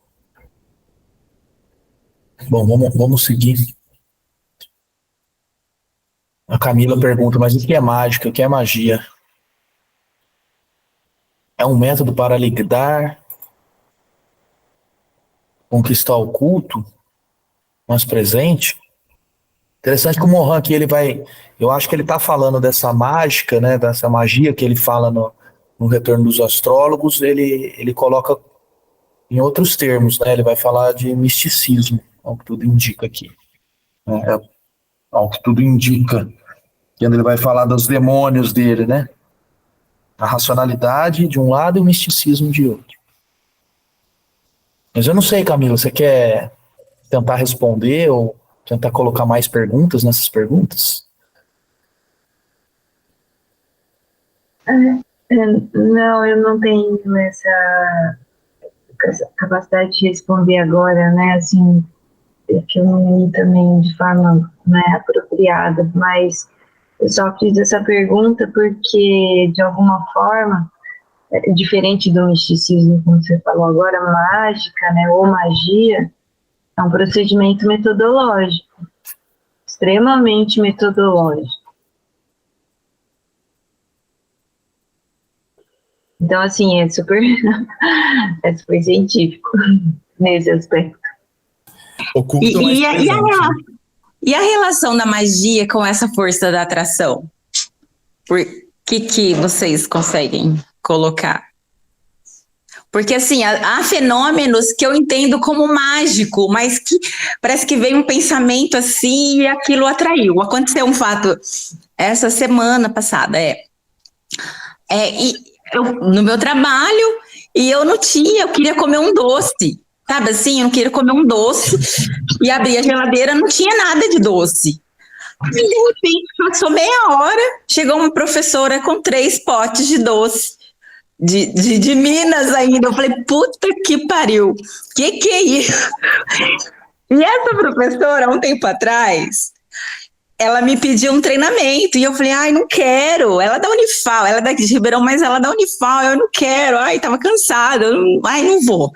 vamos seguir. A Camila pergunta, mas o que é mágica? O que é magia? É um método para lidar, conquistar o culto, mas presente? Interessante que o Mohan aqui, eu acho que ele está falando dessa mágica, né, dessa magia que ele fala no Retorno dos Astrólogos, ele coloca em outros termos, né, ele vai falar de misticismo, ao que tudo indica aqui. Ao que tudo indica, quando ele vai falar dos demônios dele, né, a racionalidade de um lado e o misticismo de outro. Mas eu não sei, Camila, você quer tentar responder ou tentar colocar mais perguntas nessas perguntas? Não, eu não tenho essa capacidade de responder agora, né? Assim, é que eu não li também de forma, né, apropriada, mas eu só fiz essa pergunta porque, de alguma forma, diferente do misticismo, como você falou agora, mágica, né, ou magia, é um procedimento metodológico, extremamente metodológico. Então, assim, é super científico nesse aspecto. Oculto, mas presente. E a relação da magia com essa força da atração? Por que vocês conseguem colocar? Porque, assim, há fenômenos que eu entendo como mágico, mas que parece que veio um pensamento assim e aquilo atraiu. Aconteceu um fato essa semana passada, no meu trabalho, e eu não tinha, eu queria comer um doce, sabe assim, eu não queria comer um doce, e abri a geladeira, não tinha nada de doce. E de repente, passou meia hora, chegou uma professora com 3 potes de doce, de Minas ainda. Eu falei, puta que pariu, que é isso? E essa professora, há um tempo atrás, ela me pediu um treinamento, e eu falei, ai, não quero, ela é da Unifal, ela é daqui de Ribeirão, mas ela é da Unifal, eu não quero, ai, tava cansada, não vou.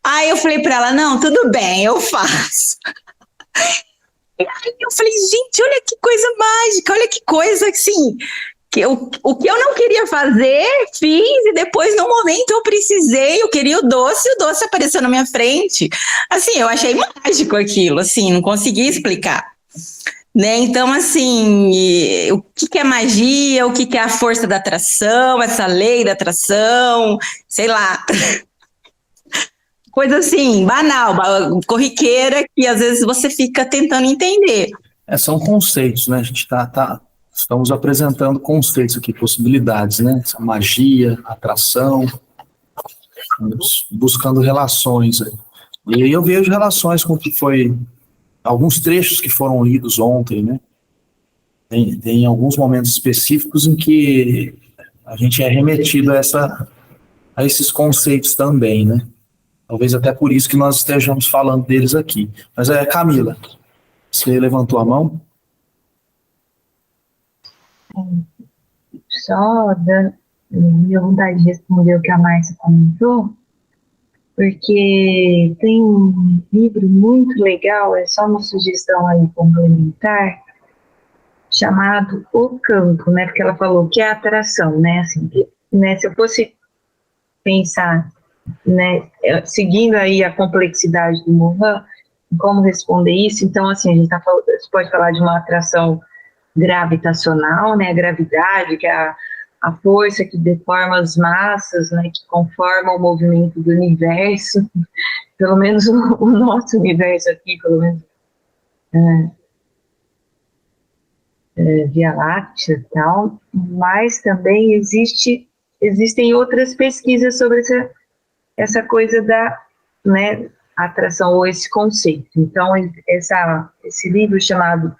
Aí eu falei pra ela, não, tudo bem, eu faço. E aí eu falei, gente, olha que coisa mágica, olha que coisa, assim, o que eu não queria fazer, fiz, e depois, no momento, eu precisei, eu queria o doce apareceu na minha frente. Assim, eu achei mágico aquilo, assim, não consegui explicar. Né? Então, assim, o que é magia, o que é a força da atração, essa lei da atração, sei lá. Coisa assim, banal, corriqueira, que às vezes você fica tentando entender. São conceitos, né? A gente estamos apresentando conceitos aqui, possibilidades, né? Magia, atração, buscando relações. E aí eu vejo relações com o que foi alguns trechos que foram lidos ontem, né? Tem alguns momentos específicos em que a gente é remetido a esses conceitos também, né? Talvez até por isso que nós estejamos falando deles aqui. Mas Camila, você levantou a mão? Só minha vontade de responder o que a Márcia comentou, porque tem um livro muito legal, é só uma sugestão aí complementar, chamado O Campo, né? Porque ela falou que é atração, né? Assim, né, se eu fosse pensar, né, seguindo aí a complexidade do Mohan, como responder isso, então, assim, a gente você pode falar de uma atração gravitacional, né, a gravidade, que é a força que deforma as massas, né, que conforma o movimento do universo, pelo menos o nosso universo aqui, pelo menos Via Láctea e tal, mas também existem outras pesquisas sobre essa coisa da, né, atração, ou esse conceito. Então, esse livro chamado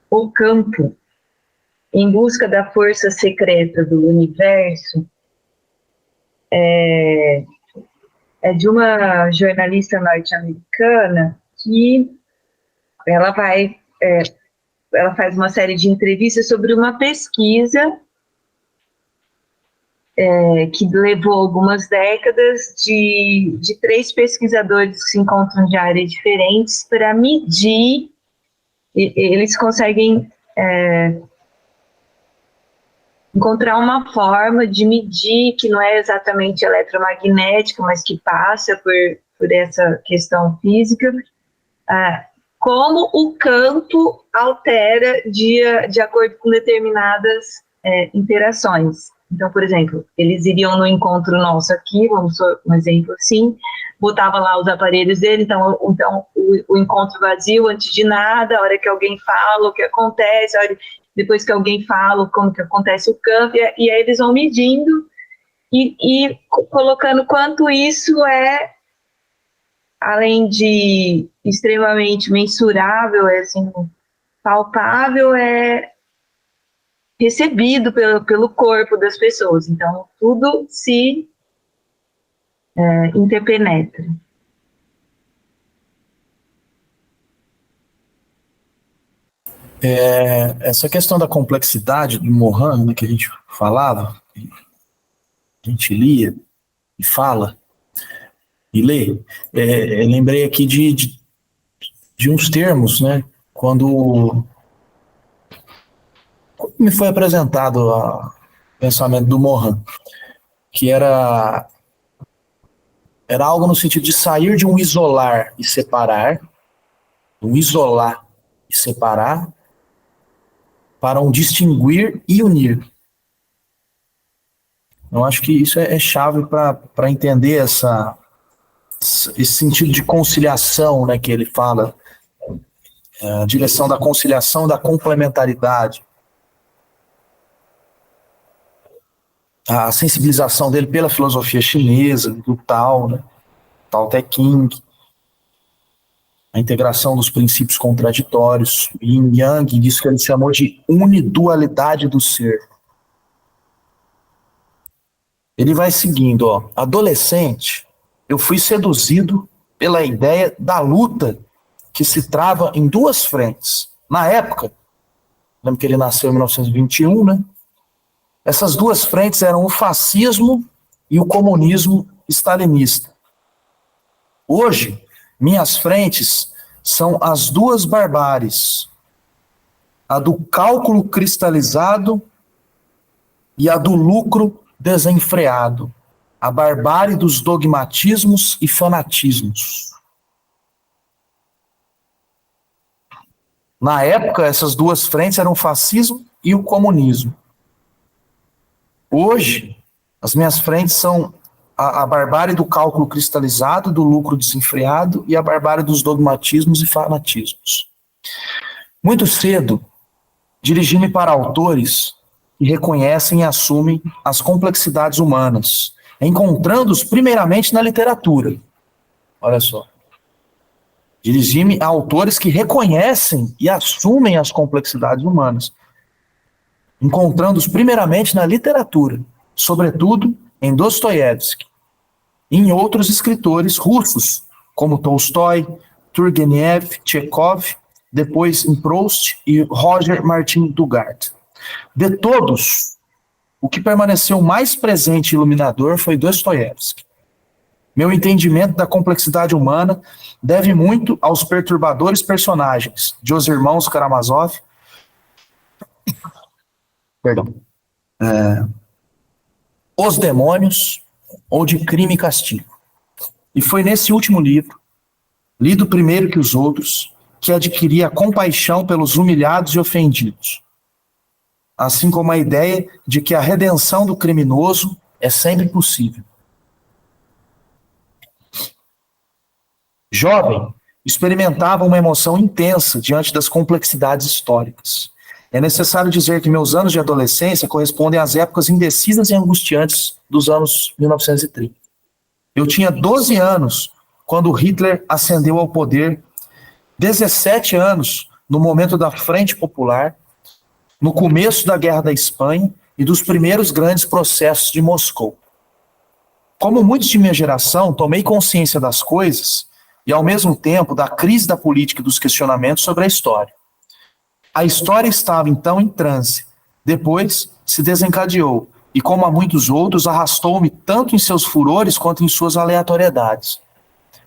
O Campo, em busca da força secreta do universo, é de uma jornalista norte-americana que ela ela faz uma série de entrevistas sobre uma pesquisa que levou algumas décadas de 3 pesquisadores que se encontram de áreas diferentes para medir, eles conseguem encontrar uma forma de medir que não é exatamente eletromagnética, mas que passa por essa questão física, como o campo altera de acordo com determinadas interações. Então, por exemplo, eles iriam no encontro nosso aqui, vamos um exemplo assim, botava lá os aparelhos dele, então o encontro vazio antes de nada, a hora que alguém fala, o que acontece, depois que alguém fala, como que acontece o campo, e aí eles vão medindo e colocando quanto isso além de extremamente mensurável, assim, palpável, recebido pelo corpo das pessoas. Então, tudo se interpenetra. Essa questão da complexidade do Mohan, né, que a gente falava, a gente lia e fala e lê, lembrei aqui de uns termos, né, quando me foi apresentado o pensamento do Mohan, que era algo no sentido de sair de um isolar e separar, um isolar e separar, para um distinguir e unir. Eu acho que isso é chave para entender esse sentido de conciliação, né, que ele fala, a direção da conciliação, da complementaridade. A sensibilização dele pela filosofia chinesa, do Tao, né, Tao Te Ching, a integração dos princípios contraditórios, Yin Yang, isso que ele chamou de unidualidade do ser. Ele vai seguindo, adolescente, eu fui seduzido pela ideia da luta que se trava em 2 frentes. Na época, lembro que ele nasceu em 1921, né? Essas 2 frentes eram o fascismo e o comunismo stalinista. Hoje, minhas frentes são as 2 barbáries, a do cálculo cristalizado e a do lucro desenfreado, a barbárie dos dogmatismos e fanatismos. Na época, essas 2 frentes eram o fascismo e o comunismo. Hoje, as minhas frentes são a barbárie do cálculo cristalizado, do lucro desenfreado e a barbárie dos dogmatismos e fanatismos. Muito cedo, dirigi-me para autores que reconhecem e assumem as complexidades humanas, encontrando-os primeiramente na literatura. Olha só. Dirigi-me a autores que reconhecem e assumem as complexidades humanas, encontrando-os primeiramente na literatura, sobretudo em Dostoiévski, e em outros escritores russos, como Tolstói, Turgenev, Chekhov, depois em Proust e Roger Martin Dugard. De todos, o que permaneceu mais presente e iluminador foi Dostoiévski. Meu entendimento da complexidade humana deve muito aos perturbadores personagens de Os Irmãos Karamazov, Os Demônios ou de Crime e Castigo. E foi nesse último livro, lido primeiro que os outros, que adquiri a compaixão pelos humilhados e ofendidos, assim como a ideia de que a redenção do criminoso é sempre possível. Jovem, experimentava uma emoção intensa diante das complexidades históricas. É necessário dizer que meus anos de adolescência correspondem às épocas indecisas e angustiantes dos anos 1930. Eu tinha 12 anos quando Hitler ascendeu ao poder, 17 anos no momento da Frente Popular, no começo da Guerra da Espanha e dos primeiros grandes processos de Moscou. Como muitos de minha geração, tomei consciência das coisas e, ao mesmo tempo, da crise da política e dos questionamentos sobre a história. A história estava, então, em transe. Depois, se desencadeou e, como a muitos outros, arrastou-me tanto em seus furores quanto em suas aleatoriedades.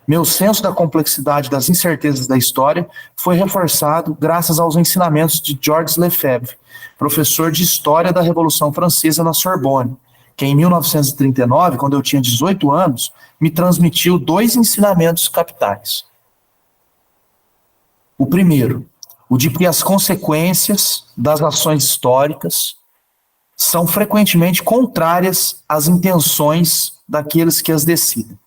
Meu senso da complexidade das incertezas da história foi reforçado graças aos ensinamentos de Georges Lefebvre, professor de História da Revolução Francesa na Sorbonne, que em 1939, quando eu tinha 18 anos, me transmitiu 2 ensinamentos capitais. O primeiro, o de que as consequências das ações históricas são frequentemente contrárias às intenções daqueles que as decidem.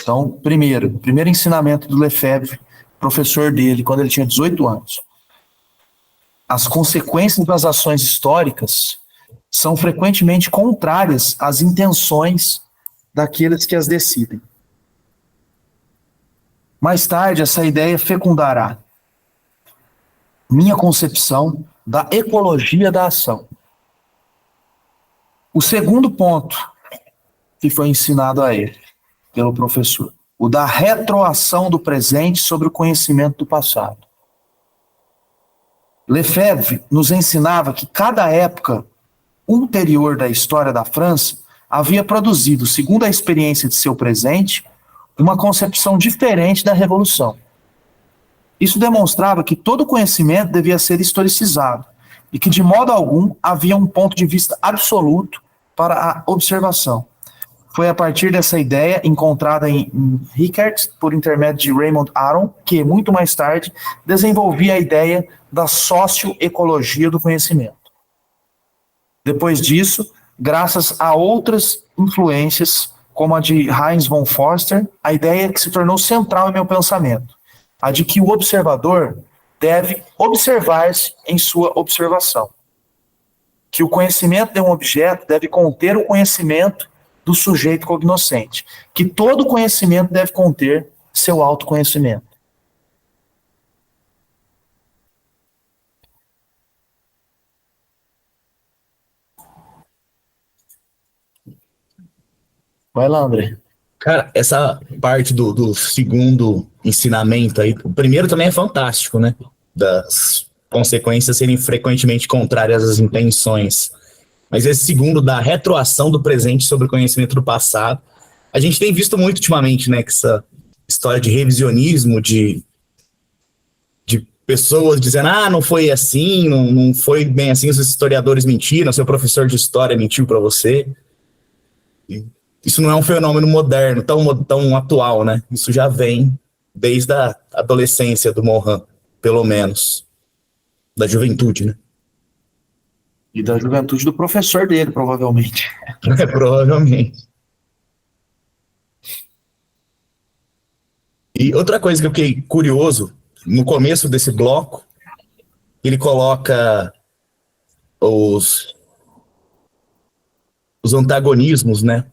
Então, primeiro ensinamento do Lefebvre, professor dele, quando ele tinha 18 anos. As consequências das ações históricas são frequentemente contrárias às intenções daqueles que as decidem. Mais tarde, essa ideia fecundará minha concepção da ecologia da ação. O segundo ponto que foi ensinado a ele, pelo professor, o da retroação do presente sobre o conhecimento do passado. Lefebvre nos ensinava que cada época ulterior da história da França havia produzido, segundo a experiência de seu presente, uma concepção diferente da Revolução. Isso demonstrava que todo conhecimento devia ser historicizado e que, de modo algum, havia um ponto de vista absoluto para a observação. Foi a partir dessa ideia, encontrada em Rickert, por intermédio de Raymond Aron, que, muito mais tarde, desenvolvia a ideia da socioecologia do conhecimento. Depois disso, graças a outras influências, como a de Heinz von Forster, a ideia que se tornou central em meu pensamento, a de que o observador deve observar-se em sua observação. Que o conhecimento de um objeto deve conter o conhecimento do sujeito cognoscente. Que todo conhecimento deve conter seu autoconhecimento. Vai lá, André. Cara, essa parte do segundo ensinamento aí, o primeiro também é fantástico, né? Das consequências serem frequentemente contrárias às intenções. Mas esse segundo, da retroação do presente sobre o conhecimento do passado, a gente tem visto muito ultimamente, né? Que essa história de revisionismo, de pessoas dizendo, não foi assim, não foi bem assim, os historiadores mentiram, seu professor de história mentiu para você. Isso não é um fenômeno moderno, tão atual, né? Isso já vem desde a adolescência do Morin, pelo menos. Da juventude, né? E da juventude do professor dele, provavelmente. Provavelmente. E outra coisa que eu fiquei curioso, no começo desse bloco, ele coloca os antagonismos, né?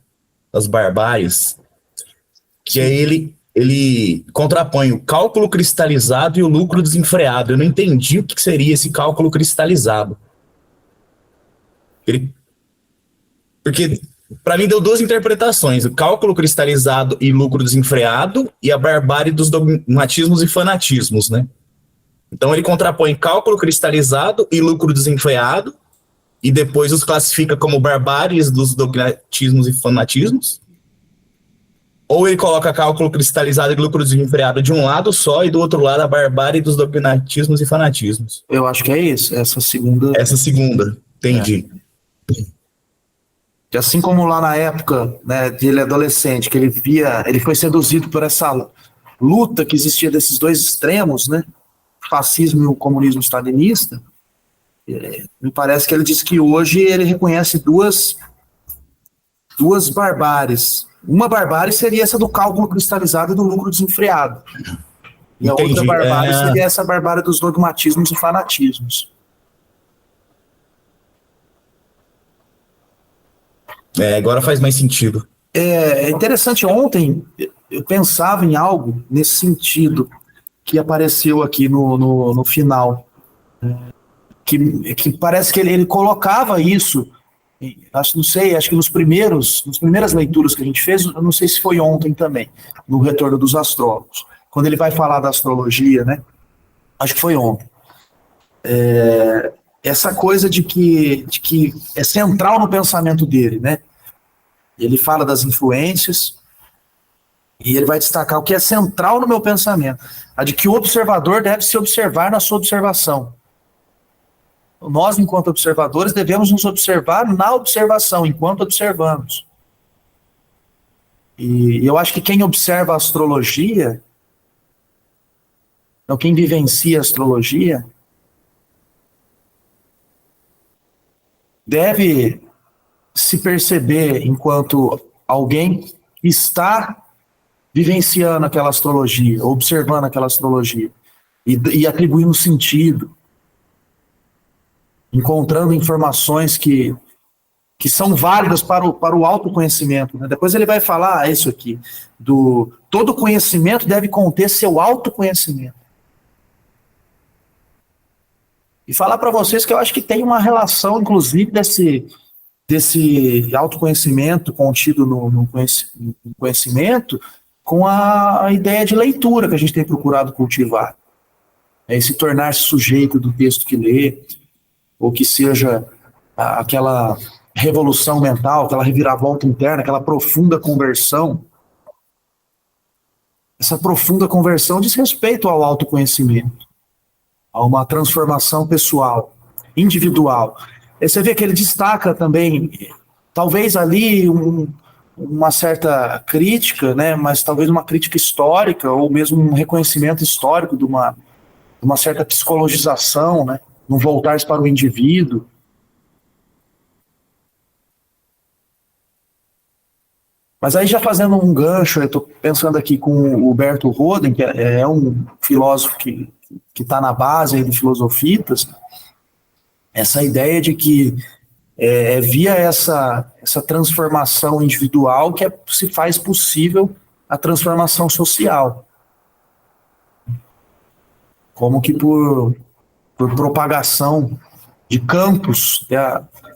As barbáries, que aí ele contrapõe o cálculo cristalizado e o lucro desenfreado. Eu não entendi o que seria esse cálculo cristalizado. Porque, para mim, deu 2 interpretações: o cálculo cristalizado e lucro desenfreado, e a barbárie dos dogmatismos e fanatismos, né? Então ele contrapõe cálculo cristalizado e lucro desenfreado, e depois os classifica como barbáries dos dogmatismos e fanatismos. Ou ele coloca cálculo cristalizado e lucro desenfreado de um lado só, e do outro lado a barbárie dos dogmatismos e fanatismos. Eu acho que é isso, essa segunda, entendi. Que assim como lá na época, né, de ele adolescente, que ele foi seduzido por essa luta que existia desses 2 extremos, né, o fascismo e o comunismo stalinista. Me parece que ele diz que hoje ele reconhece duas barbáries. Uma barbárie seria essa do cálculo cristalizado e do lucro desenfreado. E a outra barbárie seria essa barbárie dos dogmatismos e fanatismos. Agora faz mais sentido. É interessante, ontem eu pensava em algo nesse sentido que apareceu aqui no final. Que parece que ele colocava isso Não sei, acho que nas primeiras leituras que a gente fez, eu não sei se foi ontem também, no Retorno dos Astrólogos, quando ele vai falar da astrologia, né? Acho que foi ontem. Essa coisa de que é central no pensamento dele, né? Ele fala das influências e ele vai destacar o que é central no meu pensamento, a de que o observador deve se observar na sua observação. Nós, enquanto observadores, devemos nos observar na observação, enquanto observamos. E eu acho que quem observa a astrologia, não, quem vivencia a astrologia, deve se perceber enquanto alguém que está vivenciando aquela astrologia, observando aquela astrologia, e atribuindo sentido, encontrando informações que são válidas para o autoconhecimento. Né? Depois ele vai falar isso aqui, todo conhecimento deve conter seu autoconhecimento. E falar para vocês que eu acho que tem uma relação, inclusive, desse autoconhecimento contido no conhecimento com a ideia de leitura que a gente tem procurado cultivar. E se tornar-se sujeito do texto que lê, ou que seja aquela revolução mental, aquela reviravolta interna, aquela profunda conversão. Essa profunda conversão diz respeito ao autoconhecimento, a uma transformação pessoal, individual. E você vê que ele destaca também, talvez ali uma certa crítica, né, mas talvez uma crítica histórica, ou mesmo um reconhecimento histórico de uma certa psicologização, né, não voltar-se para o indivíduo. Mas aí já fazendo um gancho, eu estou pensando aqui com o Huberto Roden, que é um filósofo que está na base aí do Filosofitas, essa ideia de que via essa transformação individual que se faz possível a transformação social. Como que por propagação de campos,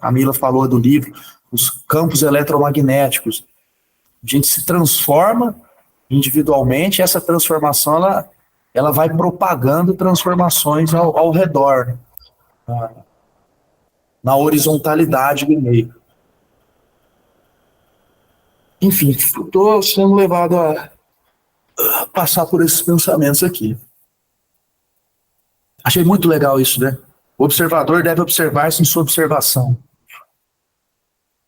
a Mila falou do livro, os campos eletromagnéticos. A gente se transforma individualmente, e essa transformação ela vai propagando transformações ao redor, na horizontalidade do meio. Enfim, estou sendo levado a passar por esses pensamentos aqui. Achei muito legal isso, né? O observador deve observar-se em sua observação.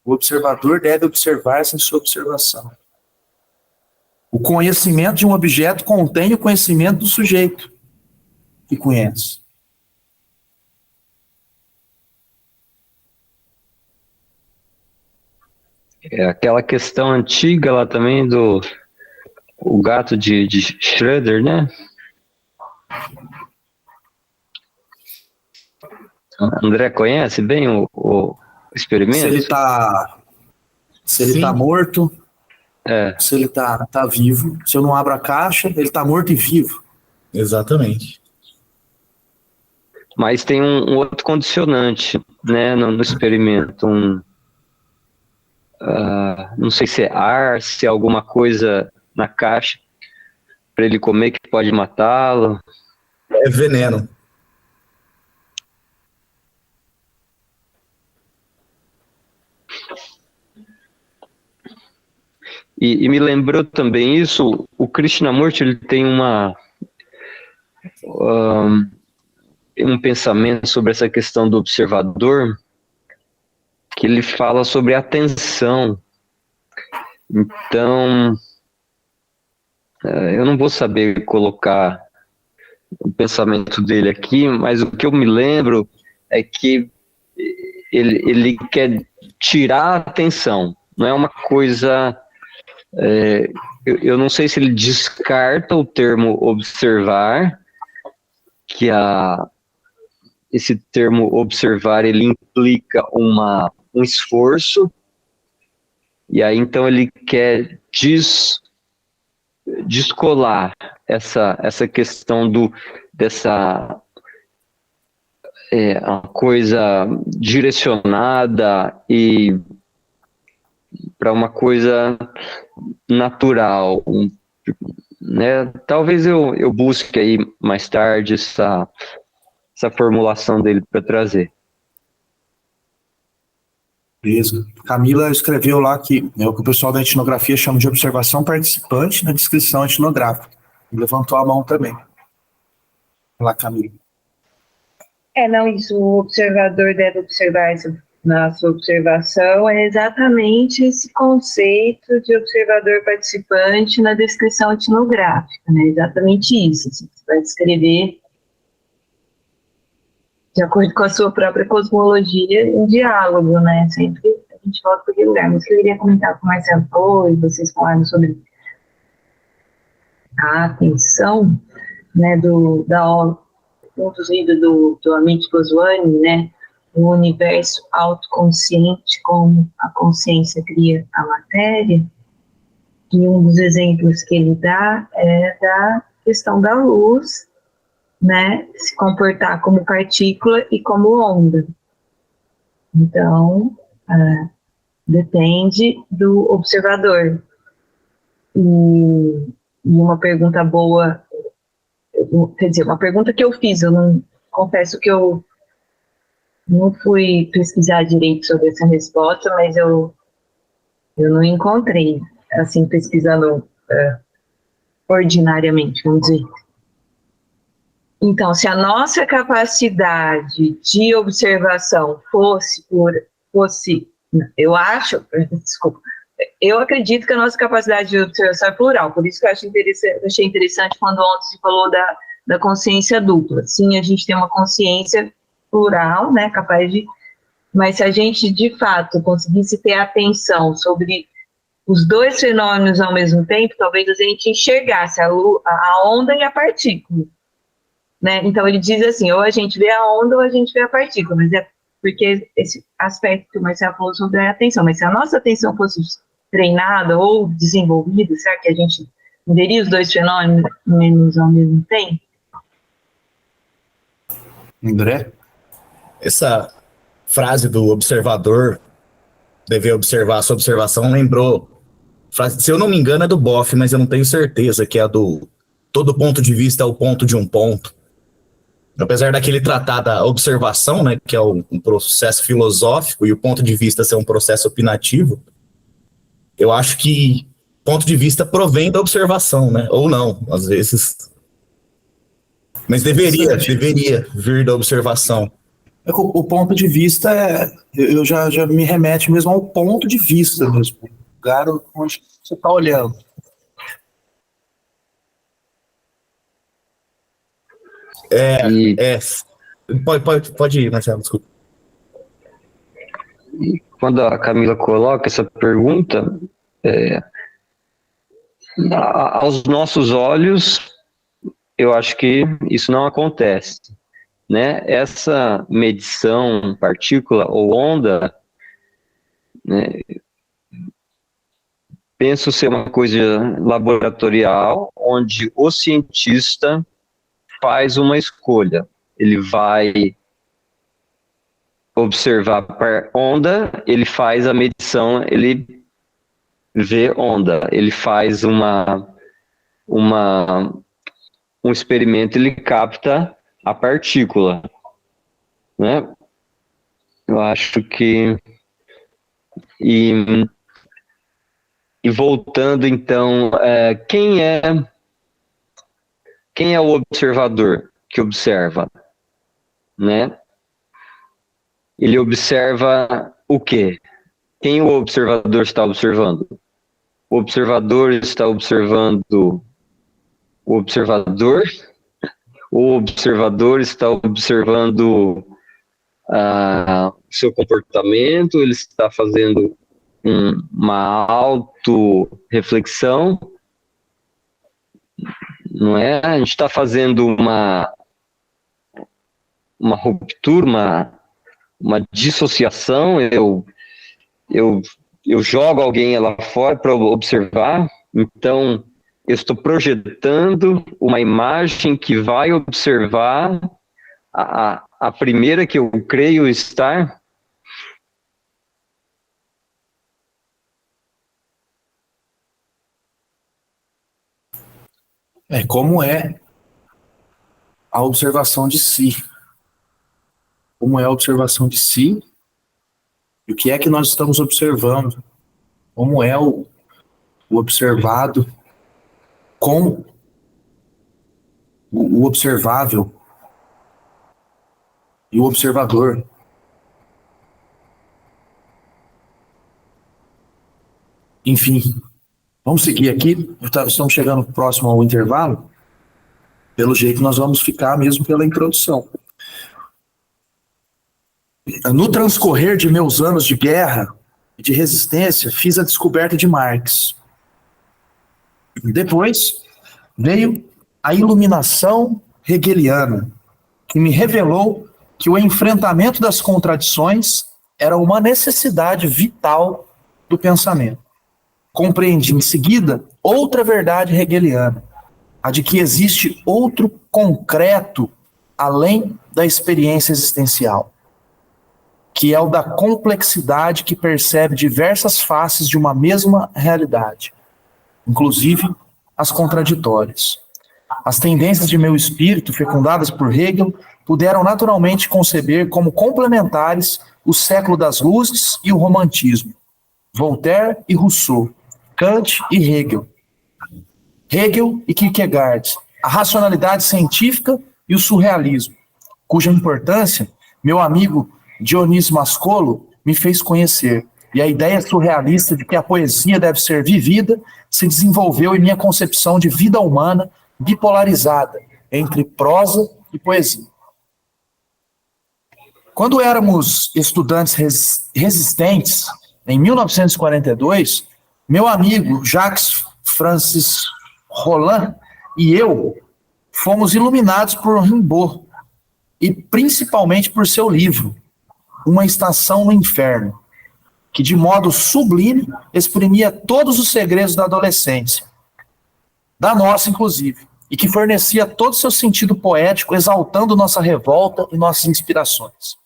O observador deve observar-se em sua observação. O conhecimento de um objeto contém o conhecimento do sujeito que conhece. É aquela questão antiga lá também o gato de Schrödinger, né? André conhece bem o experimento? Se ele está morto, se ele está vivo. Se eu não abro a caixa, ele está morto e vivo. Exatamente. Mas tem um outro condicionante, né, no experimento. Não sei se é ar, se é alguma coisa na caixa para ele comer que pode matá-lo. É veneno. E me lembrou também isso, o Krishnamurti, ele tem um pensamento sobre essa questão do observador, que ele fala sobre atenção. Então, eu não vou saber colocar o pensamento dele aqui, mas o que eu me lembro é que ele quer tirar a atenção, não é uma coisa... eu não sei se ele descarta o termo observar, que esse termo observar ele implica um esforço, e aí então ele quer descolar essa questão uma coisa direcionada e para uma coisa natural, né? Talvez eu busque aí mais tarde essa formulação dele para trazer. Beleza. Camila escreveu lá que é o que o pessoal da etnografia chama de observação participante na descrição etnográfica. Levantou a mão também. Olha lá, Camila. Não, isso, o observador deve observar na sua observação, é exatamente esse conceito de observador participante na descrição etnográfica, né? Exatamente isso. Assim, você vai descrever de acordo com a sua própria cosmologia em diálogo, né? Sempre a gente volta para aquele lugar. Mas que eu queria comentar com o Marcelo foi, vocês falaram sobre a atenção, né, um dos livros do Amit Goswami, né, o universo autoconsciente, como a consciência cria a matéria, e um dos exemplos que ele dá é da questão da luz, né, se comportar como partícula e como onda. Então, depende do observador. E uma pergunta boa, quer dizer, uma pergunta que eu fiz, eu não confesso que eu não fui pesquisar direito sobre essa resposta, mas eu não encontrei, assim, pesquisando ordinariamente, vamos dizer. Então, se a nossa capacidade de observação fosse, eu acredito que a nossa capacidade de observação é plural, por isso que eu achei interessante quando ontem se falou da consciência dupla. Sim, a gente tem uma consciência plural, né, capaz de... Mas se a gente, de fato, conseguisse ter atenção sobre os dois fenômenos ao mesmo tempo, talvez a gente enxergasse a onda e a partícula. Né? Então, ele diz assim, ou a gente vê a onda ou a gente vê a partícula, mas é porque esse aspecto que o Marcelo falou sobre a atenção, mas se a nossa atenção fosse treinada ou desenvolvida, será que a gente veria os dois fenômenos ao mesmo tempo? André? Essa frase do observador dever observar a sua observação lembrou, se eu não me engano é do Boff, mas eu não tenho certeza, que é a do todo ponto de vista é o ponto de um ponto. Apesar daquele tratar da observação, né, que é um processo filosófico, e o ponto de vista ser um processo opinativo, eu acho que ponto de vista provém da observação, né? Ou não, às vezes. Mas deveria vir da observação. O ponto de vista eu já me remete mesmo ao ponto de vista mesmo, o lugar onde você está olhando. Pode ir, Marcelo, desculpa. E quando a Camila coloca essa pergunta, aos nossos olhos, eu acho que isso não acontece, né? Essa medição partícula ou onda, né, penso ser uma coisa laboratorial, onde o cientista faz uma escolha. Ele vai observar a onda, ele faz a medição, ele vê onda, ele faz um experimento, ele capta a partícula, né? Eu acho que e voltando então, quem é o observador que observa, né? Ele observa o quê? Quem o observador está observando? O observador está observando o observador? O observador está observando seu comportamento? Ele está fazendo uma auto-reflexão? Não é? A gente está fazendo uma ruptura, uma dissociação. Eu jogo alguém lá fora para observar, então eu estou projetando uma imagem que vai observar a a primeira que eu creio estar. Como é a observação de si? Como é a observação de si? E o que é que nós estamos observando? Como é o observado com o observável e o observador? Enfim, vamos seguir aqui. Estamos chegando próximo ao intervalo. Pelo jeito, nós vamos ficar mesmo pela introdução. No transcorrer de meus anos de guerra e de resistência, fiz a descoberta de Marx. Depois veio a iluminação hegeliana, que me revelou que o enfrentamento das contradições era uma necessidade vital do pensamento. Compreendi em seguida outra verdade hegeliana, a de que existe outro concreto além da experiência existencial, que é o da complexidade que percebe diversas faces de uma mesma realidade, inclusive as contraditórias. As tendências de meu espírito, fecundadas por Hegel, puderam naturalmente conceber como complementares o século das luzes e o romantismo, Voltaire e Rousseau, Kant e Hegel, Hegel e Kierkegaard, a racionalidade científica e o surrealismo, cuja importância meu amigo Dionísio Mascolo me fez conhecer, e a ideia surrealista de que a poesia deve ser vivida se desenvolveu em minha concepção de vida humana bipolarizada entre prosa e poesia. Quando éramos estudantes resistentes, em 1942, meu amigo Jacques Francis Roland e eu fomos iluminados por Rimbaud, e principalmente por seu livro, Uma Estação no Inferno, que de modo sublime exprimia todos os segredos da adolescência, da nossa inclusive, e que fornecia todo o seu sentido poético, exaltando nossa revolta e nossas inspirações.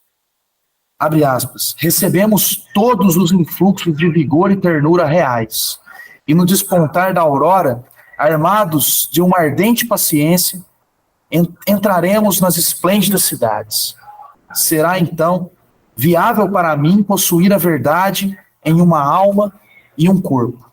Abre aspas, recebemos todos os influxos de vigor e ternura reais, e no despontar da aurora, armados de uma ardente paciência, entraremos nas esplêndidas cidades. Será então viável para mim possuir a verdade em uma alma e um corpo.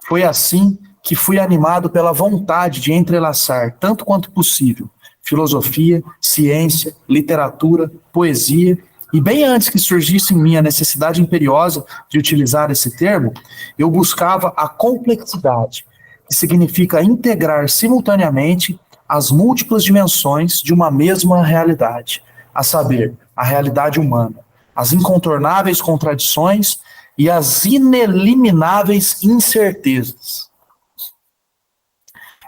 Foi assim que fui animado pela vontade de entrelaçar, tanto quanto possível, filosofia, ciência, literatura, poesia, e bem antes que surgisse em mim a necessidade imperiosa de utilizar esse termo, eu buscava a complexidade, que significa integrar simultaneamente as múltiplas dimensões de uma mesma realidade, a saber, a realidade humana, as incontornáveis contradições e as inelimináveis incertezas.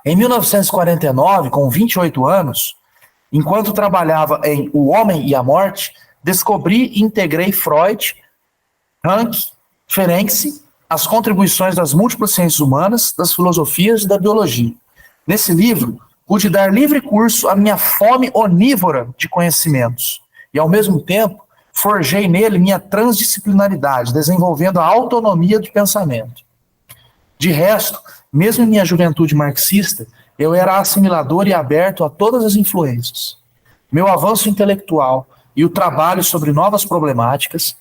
Em 1949, com 28 anos, enquanto trabalhava em O Homem e a Morte, descobri e integrei Freud, Rank, Ferenczi, as contribuições das múltiplas ciências humanas, das filosofias e da biologia. Nesse livro, pude dar livre curso à minha fome onívora de conhecimentos e, ao mesmo tempo, forjei nele minha transdisciplinaridade, desenvolvendo a autonomia de pensamento. De resto, mesmo em minha juventude marxista, eu era assimilador e aberto a todas as influências. Meu avanço intelectual e o trabalho sobre novas problemáticas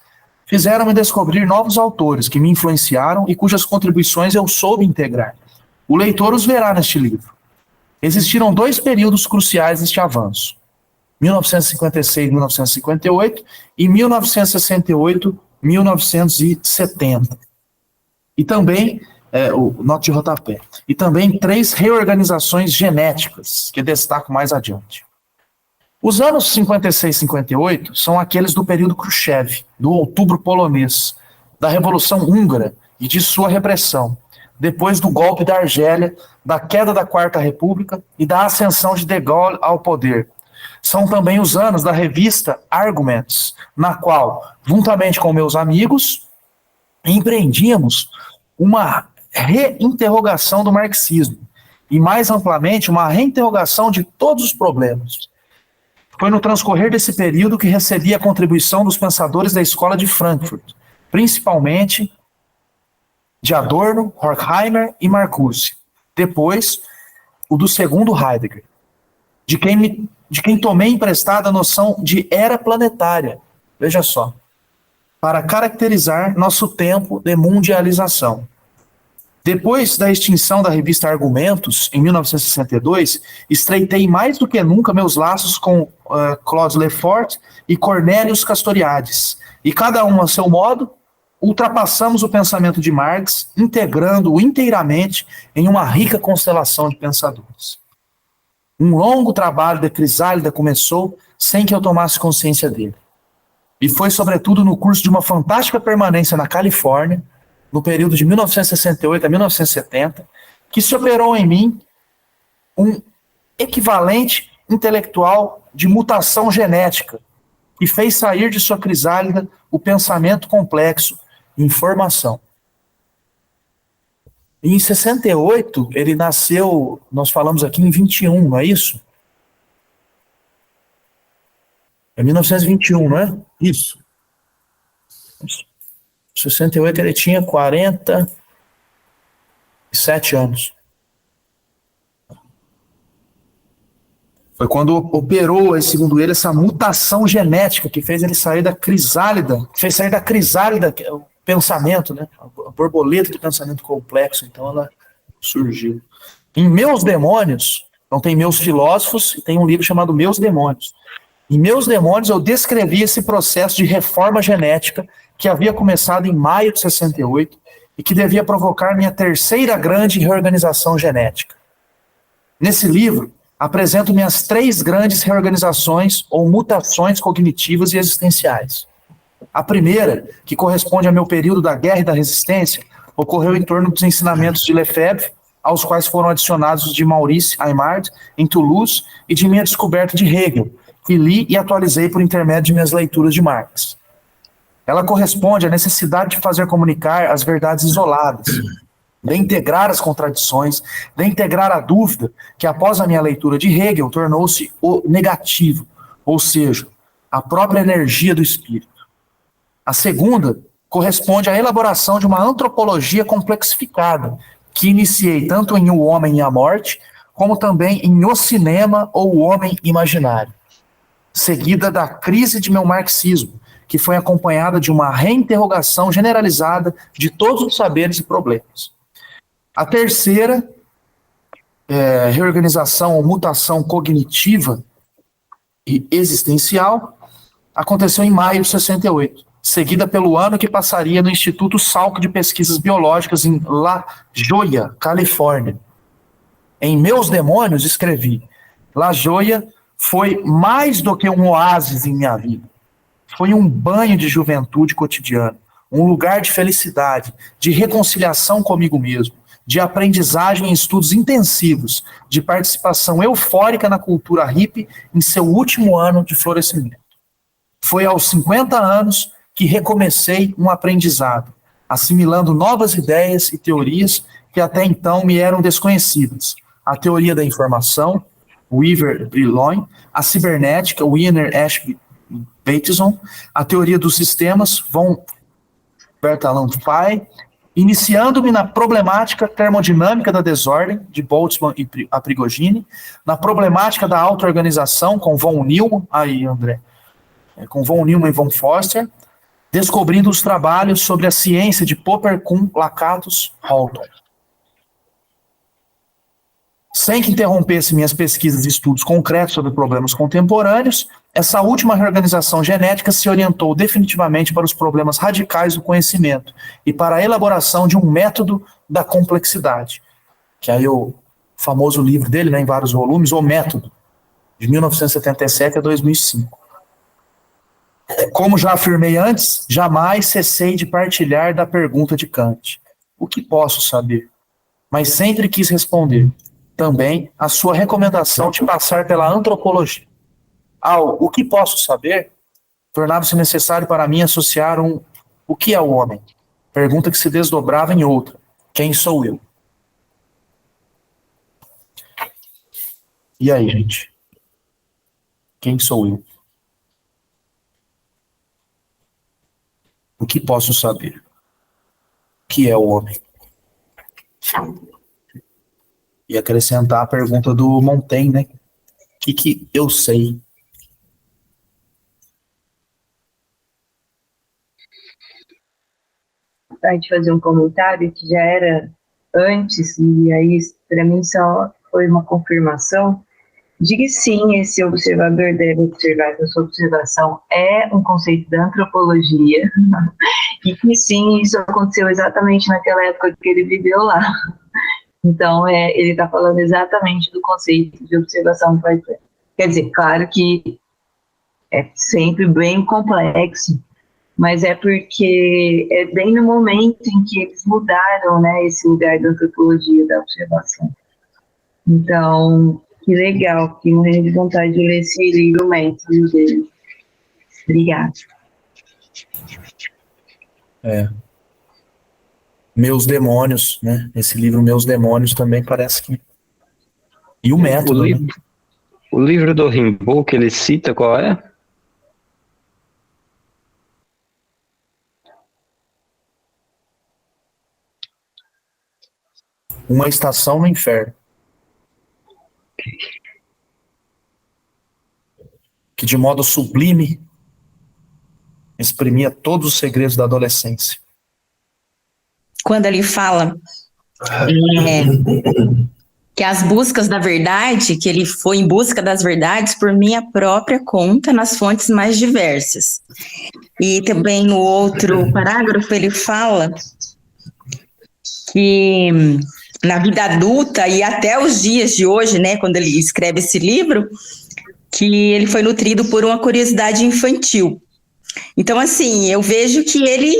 fizeram-me descobrir novos autores que me influenciaram e cujas contribuições eu soube integrar. O leitor os verá neste livro. Existiram 2 períodos cruciais neste avanço, 1956-1958 e 1968-1970. E também, note de rodapé, e também 3 reorganizações genéticas, que destaco mais adiante. Os anos 56 e 58 são aqueles do período Khrushchev, do outubro polonês, da Revolução Húngara e de sua repressão, depois do golpe da Argélia, da queda da Quarta República e da ascensão de De Gaulle ao poder. São também os anos da revista Arguments, na qual, juntamente com meus amigos, empreendíamos uma reinterrogação do marxismo e, mais amplamente, uma reinterrogação de todos os problemas. Foi no transcorrer desse período que recebi a contribuição dos pensadores da escola de Frankfurt, principalmente de Adorno, Horkheimer e Marcuse. Depois, o do segundo Heidegger, de quem tomei emprestada a noção de era planetária, veja só, para caracterizar nosso tempo de mundialização. Depois da extinção da revista Argumentos, em 1962, estreitei mais do que nunca meus laços com Claude Lefort e Cornelius Castoriadis, e cada um a seu modo, ultrapassamos o pensamento de Marx, integrando-o inteiramente em uma rica constelação de pensadores. Um longo trabalho de crisálida começou sem que eu tomasse consciência dele. E foi, sobretudo, no curso de uma fantástica permanência na Califórnia, no período de 1968 a 1970, que se operou em mim um equivalente intelectual de mutação genética, e fez sair de sua crisálida o pensamento complexo, informação. E em 68, ele nasceu, nós falamos aqui em 21, não é isso? É 1921, não é? Isso. 68 ele tinha 47 anos. Foi quando operou, segundo ele, essa mutação genética que fez ele sair da crisálida, que é o pensamento, né? A borboleta do pensamento complexo. Então ela surgiu. Em Meus Demônios, então tem Meus Filósofos e tem um livro chamado Meus Demônios. Em Meus Demônios eu descrevi esse processo de reforma genética que havia começado em maio de 68 e que devia provocar minha terceira grande reorganização genética. Nesse livro, apresento minhas 3 grandes reorganizações ou mutações cognitivas e existenciais. A primeira, que corresponde ao meu período da Guerra e da Resistência, ocorreu em torno dos ensinamentos de Lefebvre, aos quais foram adicionados os de Maurice Aimard, em Toulouse, e de minha descoberta de Hegel, que li e atualizei por intermédio de minhas leituras de Marx. Ela corresponde à necessidade de fazer comunicar as verdades isoladas, de integrar as contradições, de integrar a dúvida, que após a minha leitura de Hegel tornou-se o negativo, ou seja, a própria energia do espírito. A segunda corresponde à elaboração de uma antropologia complexificada, que iniciei tanto em O Homem e a Morte, como também em O Cinema ou O Homem Imaginário, seguida da crise de meu marxismo, que foi acompanhada de uma reinterrogação generalizada de todos os saberes e problemas. A terceira reorganização ou mutação cognitiva e existencial aconteceu em maio de 68, seguida pelo ano que passaria no Instituto Salk de Pesquisas Biológicas em La Jolla, Califórnia. Em Meus Demônios escrevi: La Jolla foi mais do que um oásis em minha vida. Foi um banho de juventude cotidiana, um lugar de felicidade, de reconciliação comigo mesmo, de aprendizagem em estudos intensivos, de participação eufórica na cultura hippie em seu último ano de florescimento. Foi aos 50 anos que recomecei um aprendizado, assimilando novas ideias e teorias que até então me eram desconhecidas. A teoria da informação, Weaver Brillouin, a cibernética, Wiener Ashby Bateson, a teoria dos sistemas, von Bertalanffy, iniciando-me na problemática termodinâmica da desordem, de Boltzmann e Prigogine, na problemática da auto-organização, com von Neumann, com von Neumann e von Foster, descobrindo os trabalhos sobre a ciência de Popper, Kuhn, Lakatos, Halton. Sem que interrompesse minhas pesquisas e estudos concretos sobre problemas contemporâneos, essa última reorganização genética se orientou definitivamente para os problemas radicais do conhecimento e para a elaboração de um método da complexidade, que aí o famoso livro dele, né, em vários volumes, O Método, de 1977 a 2005. Como já afirmei antes, jamais cessei de partilhar da pergunta de Kant: o que posso saber? Mas sempre quis responder também a sua recomendação de passar pela antropologia. Ao o que posso saber, tornava-se necessário para mim associar o que é o homem? Pergunta que se desdobrava em outra: quem sou eu? E aí, gente? Quem sou eu? O que posso saber? O que é o homem? E acrescentar a pergunta do Montaigne, né? O que eu sei? De fazer um comentário que já era antes, e aí para mim só foi uma confirmação de que sim, esse observador deve observar que a sua observação é um conceito da antropologia, e que sim, isso aconteceu exatamente naquela época que ele viveu lá. Então, ele está falando exatamente do conceito de observação. Quer dizer, claro que é sempre bem complexo, mas é porque é bem no momento em que eles mudaram, né, esse lugar da antropologia, da observação. Então, que legal, que morrendo de vontade de ler esse livro, Métodos dele. Obrigada. Meus Demônios, né? Esse livro Meus Demônios também parece que... E o método, né? O livro do Rimbaud que ele cita, qual é? Uma Estação no Inferno. Que de modo sublime exprimia todos os segredos da adolescência. Quando ele fala que as buscas da verdade, que ele foi em busca das verdades por minha própria conta nas fontes mais diversas. E também no outro parágrafo ele fala que na vida adulta e até os dias de hoje, né, quando ele escreve esse livro, que ele foi nutrido por uma curiosidade infantil. Então, assim, eu vejo que ele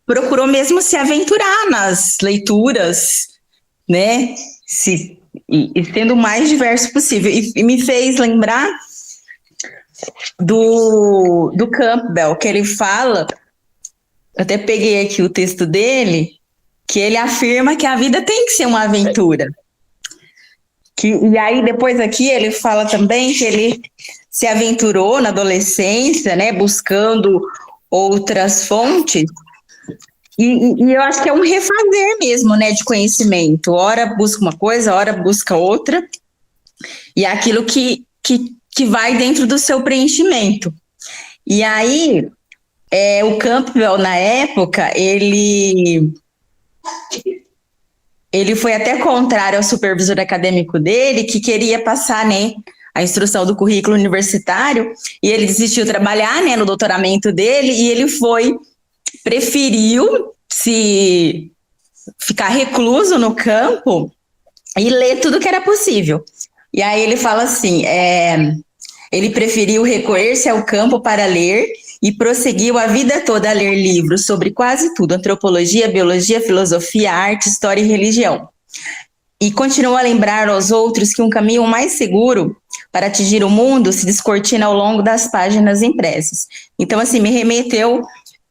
procurou mesmo se aventurar nas leituras, né, e sendo o mais diverso possível. E me fez lembrar do Campbell, que ele fala, eu até peguei aqui o texto dele, que ele afirma que a vida tem que ser uma aventura. E aí, depois aqui, ele fala também que ele se aventurou na adolescência, né, buscando outras fontes, e eu acho que é um refazer mesmo, né, de conhecimento. Ora busca uma coisa, ora busca outra, e é aquilo que vai dentro do seu preenchimento. E aí, o Campbell, na época, ele foi até contrário ao supervisor acadêmico dele, que queria passar, né, a instrução do currículo universitário, e ele desistiu de trabalhar, né, no doutoramento dele, e ele preferiu se ficar recluso no campo e ler tudo que era possível. E aí ele fala assim, ele preferiu recorrer-se ao campo para ler e prosseguiu a vida toda a ler livros sobre quase tudo, antropologia, biologia, filosofia, arte, história e religião. E continuou a lembrar aos outros que um caminho mais seguro para atingir o mundo se descortina ao longo das páginas impressas. Então, assim, me remeteu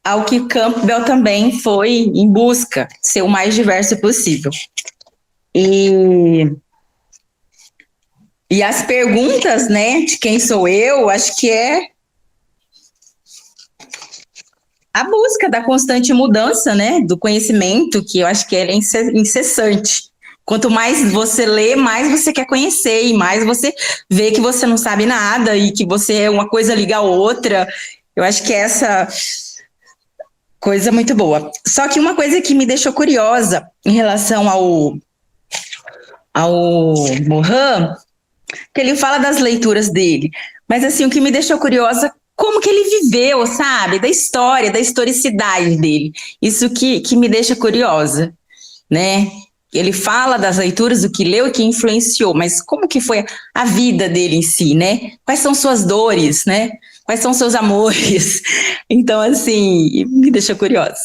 ao que Campbell também foi em busca, ser o mais diverso possível. E as perguntas, né, de quem sou eu, acho que é a busca da constante mudança, né, do conhecimento, que eu acho que é incessante. Quanto mais você lê, mais você quer conhecer, e mais você vê que você não sabe nada, e que uma coisa liga a outra. Eu acho que é essa coisa muito boa. Só que uma coisa que me deixou curiosa em relação ao Morin, que ele fala das leituras dele, mas assim, o que me deixou curiosa, como que ele viveu, sabe? Da história, da historicidade dele. Isso que me deixa curiosa, né? Ele fala das leituras, o que leu e que influenciou, mas como que foi a vida dele em si, né? Quais são suas dores, né? Quais são seus amores? Então, assim, me deixa curiosa.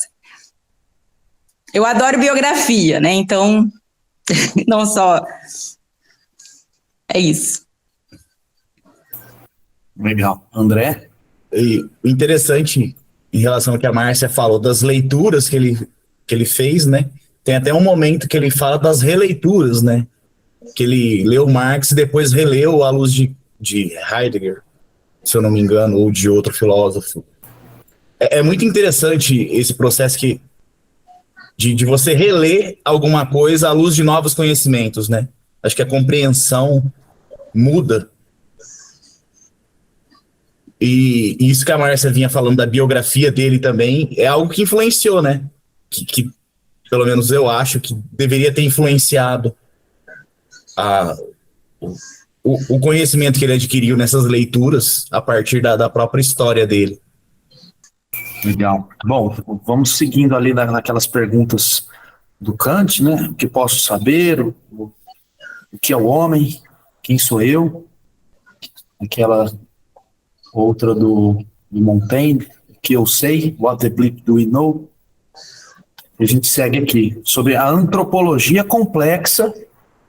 Eu adoro biografia, né? Então, não só... É isso. Legal. André? E o interessante, em relação ao que a Márcia falou, das leituras que ele fez, né? Tem até um momento que ele fala das releituras, né? Que ele leu Marx e depois releu à luz de Heidegger. se eu não me engano, ou de outro filósofo. É muito interessante esse processo de você reler alguma coisa à luz de novos conhecimentos, né? Acho que a compreensão muda. E isso que a Márcia vinha falando da biografia dele também é algo que influenciou, né? Que pelo menos eu acho que deveria ter influenciado o conhecimento que ele adquiriu nessas leituras a partir da própria história dele. Legal. Bom, vamos seguindo ali naquelas perguntas do Kant, né? O que posso saber, o que é o homem, quem sou eu, aquela outra do Montaigne, o que eu sei, what the bleep do we know. A gente segue aqui, sobre a antropologia complexa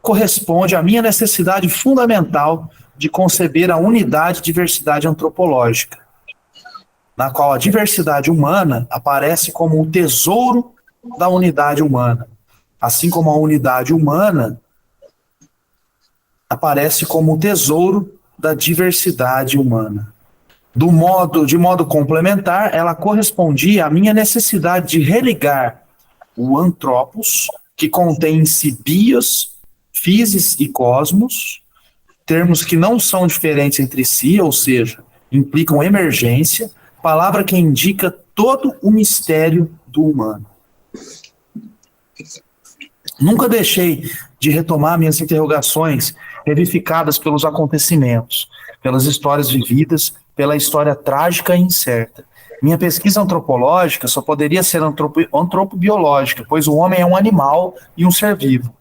corresponde à minha necessidade fundamental de conceber a unidade e diversidade antropológica, na qual a diversidade humana aparece como o tesouro da unidade humana, assim como a unidade humana aparece como o tesouro da diversidade humana. De modo complementar, ela correspondia à minha necessidade de religar o antropos, que contém em si bios, physis e cosmos, termos que não são diferentes entre si, ou seja, implicam emergência, palavra que indica todo o mistério do humano. Nunca deixei de retomar minhas interrogações, revificadas pelos acontecimentos, pelas histórias vividas, pela história trágica e incerta. Minha pesquisa antropológica só poderia ser antropobiológica, pois o homem é um animal e um ser vivo.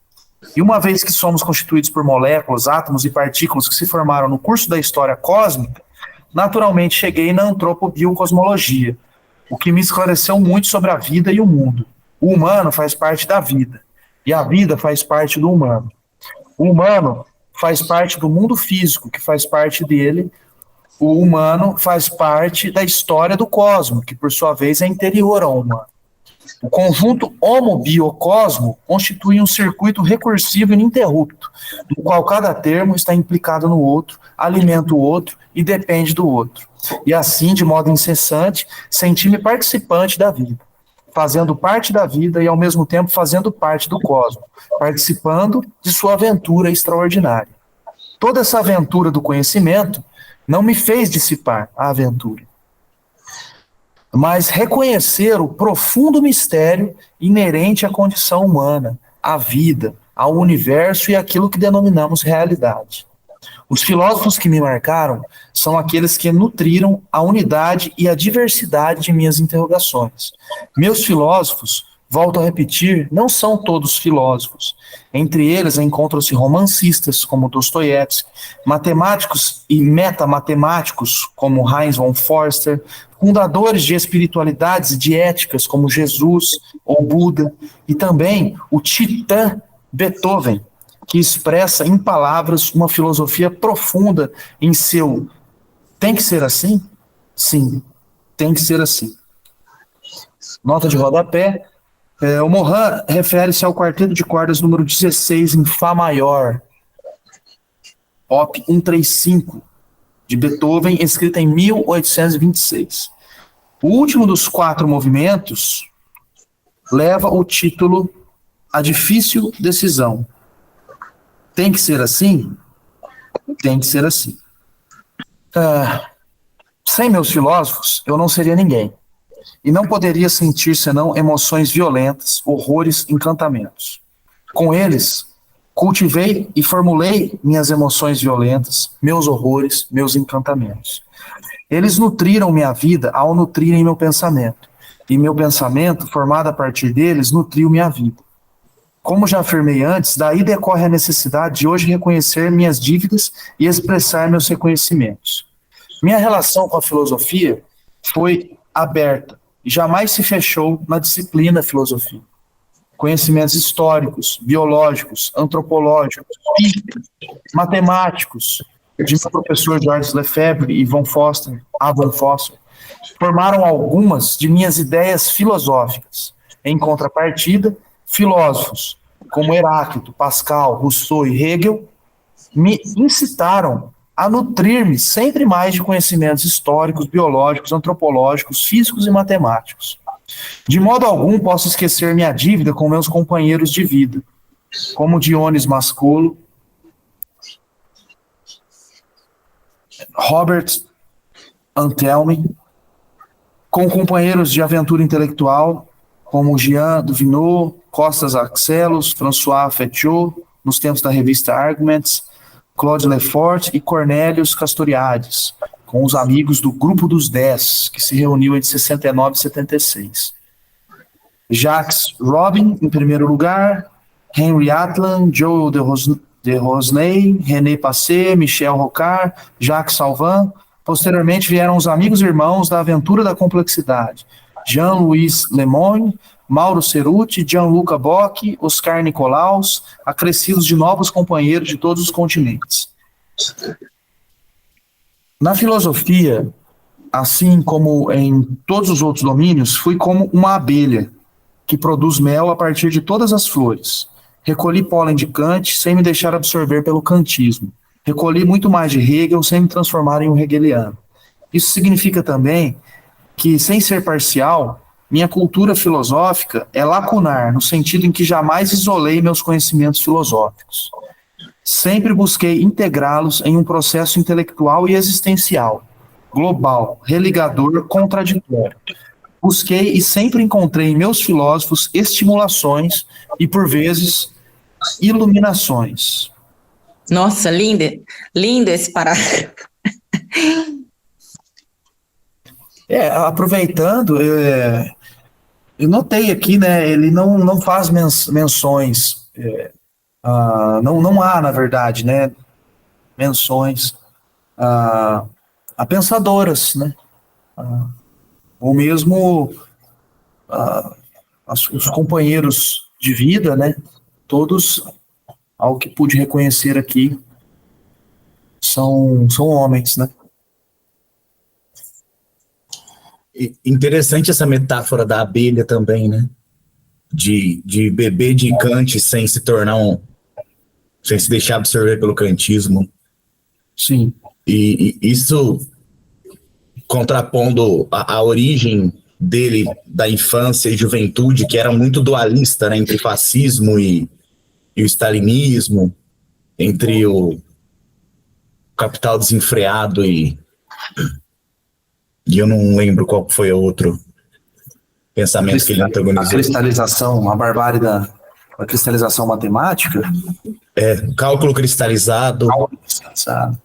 E uma vez que somos constituídos por moléculas, átomos e partículas que se formaram no curso da história cósmica, naturalmente cheguei na antropobiocosmologia, o que me esclareceu muito sobre a vida e o mundo. O humano faz parte da vida, e a vida faz parte do humano. O humano faz parte do mundo físico, que faz parte dele. O humano faz parte da história do cosmos, que por sua vez é interior ao humano. O conjunto homo-biocosmo constitui um circuito recursivo ininterrupto, no qual cada termo está implicado no outro, alimenta o outro e depende do outro. E assim, de modo incessante, senti-me participante da vida, fazendo parte da vida e ao mesmo tempo fazendo parte do cosmos, participando de sua aventura extraordinária. Toda essa aventura do conhecimento não me fez dissipar a aventura, mas reconhecer o profundo mistério inerente à condição humana, à vida, ao universo e àquilo que denominamos realidade. Os filósofos que me marcaram são aqueles que nutriram a unidade e a diversidade de minhas interrogações. Meus filósofos, volto a repetir, não são todos filósofos. Entre eles encontram-se romancistas, como Dostoiévski, matemáticos e metamatemáticos, como Heinz von Forster, fundadores de espiritualidades e de éticas, como Jesus ou Buda, e também o titã Beethoven, que expressa em palavras uma filosofia profunda em seu "tem que ser assim?" Sim, tem que ser assim. Nota de rodapé. O Mohan refere-se ao quarteto de cordas número 16 em Fá maior, Op. 135, de Beethoven, escrita em 1826. O último dos 4 movimentos leva o título A Difícil Decisão. Tem que ser assim? Tem que ser assim. Sem meus filósofos, eu não seria ninguém. E não poderia sentir senão emoções violentas, horrores, encantamentos. Com eles, cultivei e formulei minhas emoções violentas, meus horrores, meus encantamentos. Eles nutriram minha vida ao nutrirem meu pensamento. E meu pensamento, formado a partir deles, nutriu minha vida. Como já afirmei antes, daí decorre a necessidade de hoje reconhecer minhas dívidas e expressar meus reconhecimentos. Minha relação com a filosofia foi aberta e jamais se fechou na disciplina filosofia. Conhecimentos históricos, biológicos, antropológicos, físicos, matemáticos, de meu professor Georges Lefebvre e von Foster, formaram algumas de minhas ideias filosóficas. Em contrapartida, filósofos como Heráclito, Pascal, Rousseau e Hegel me incitaram a nutrir-me sempre mais de conhecimentos históricos, biológicos, antropológicos, físicos e matemáticos. De modo algum posso esquecer minha dívida com meus companheiros de vida, como Dionis Mascolo, Robert Antelme, com companheiros de aventura intelectual, como Jean Duvinot, Costas Axelos, François Fetiot, nos tempos da revista Arguments, Claude Lefort e Cornélios Castoriadis, com os amigos do Grupo dos 10, que se reuniu entre 69 e 76. Jacques Robin, em primeiro lugar, Henry Atlan, Joe de Rosnay, René Passé, Michel Rocard, Jacques Salvin. Posteriormente vieram os amigos e irmãos da Aventura da Complexidade, Jean-Louis Lemoyne, Mauro Ceruti, Gianluca Bock, Oscar Nicolaus, acrescidos de novos companheiros de todos os continentes. Na filosofia, assim como em todos os outros domínios, fui como uma abelha que produz mel a partir de todas as flores. Recolhi pólen de Kant sem me deixar absorver pelo kantismo. Recolhi muito mais de Hegel sem me transformar em um hegeliano. Isso significa também que, sem ser parcial, minha cultura filosófica é lacunar, no sentido em que jamais isolei meus conhecimentos filosóficos. Sempre busquei integrá-los em um processo intelectual e existencial, global, religador, contraditório. Busquei e sempre encontrei em meus filósofos estimulações e, por vezes, iluminações. Nossa, lindo esse parágrafo. Aproveitando, eu notei aqui, né, ele não faz menções, não há, na verdade, né, menções a pensadoras, né, ou mesmo os companheiros de vida, né, todos, ao que pude reconhecer aqui, são homens, né. Interessante essa metáfora da abelha também, né? De beber de Kant sem se tornar sem se deixar absorver pelo kantismo. Sim. E isso contrapondo a origem dele da infância e juventude, que era muito dualista, né? Entre fascismo e o stalinismo, entre o capital desenfreado e eu não lembro qual foi o outro pensamento que ele antagonizou. A cristalização, a barbárie da cristalização matemática. Cálculo cristalizado. Cálculo cristalizado.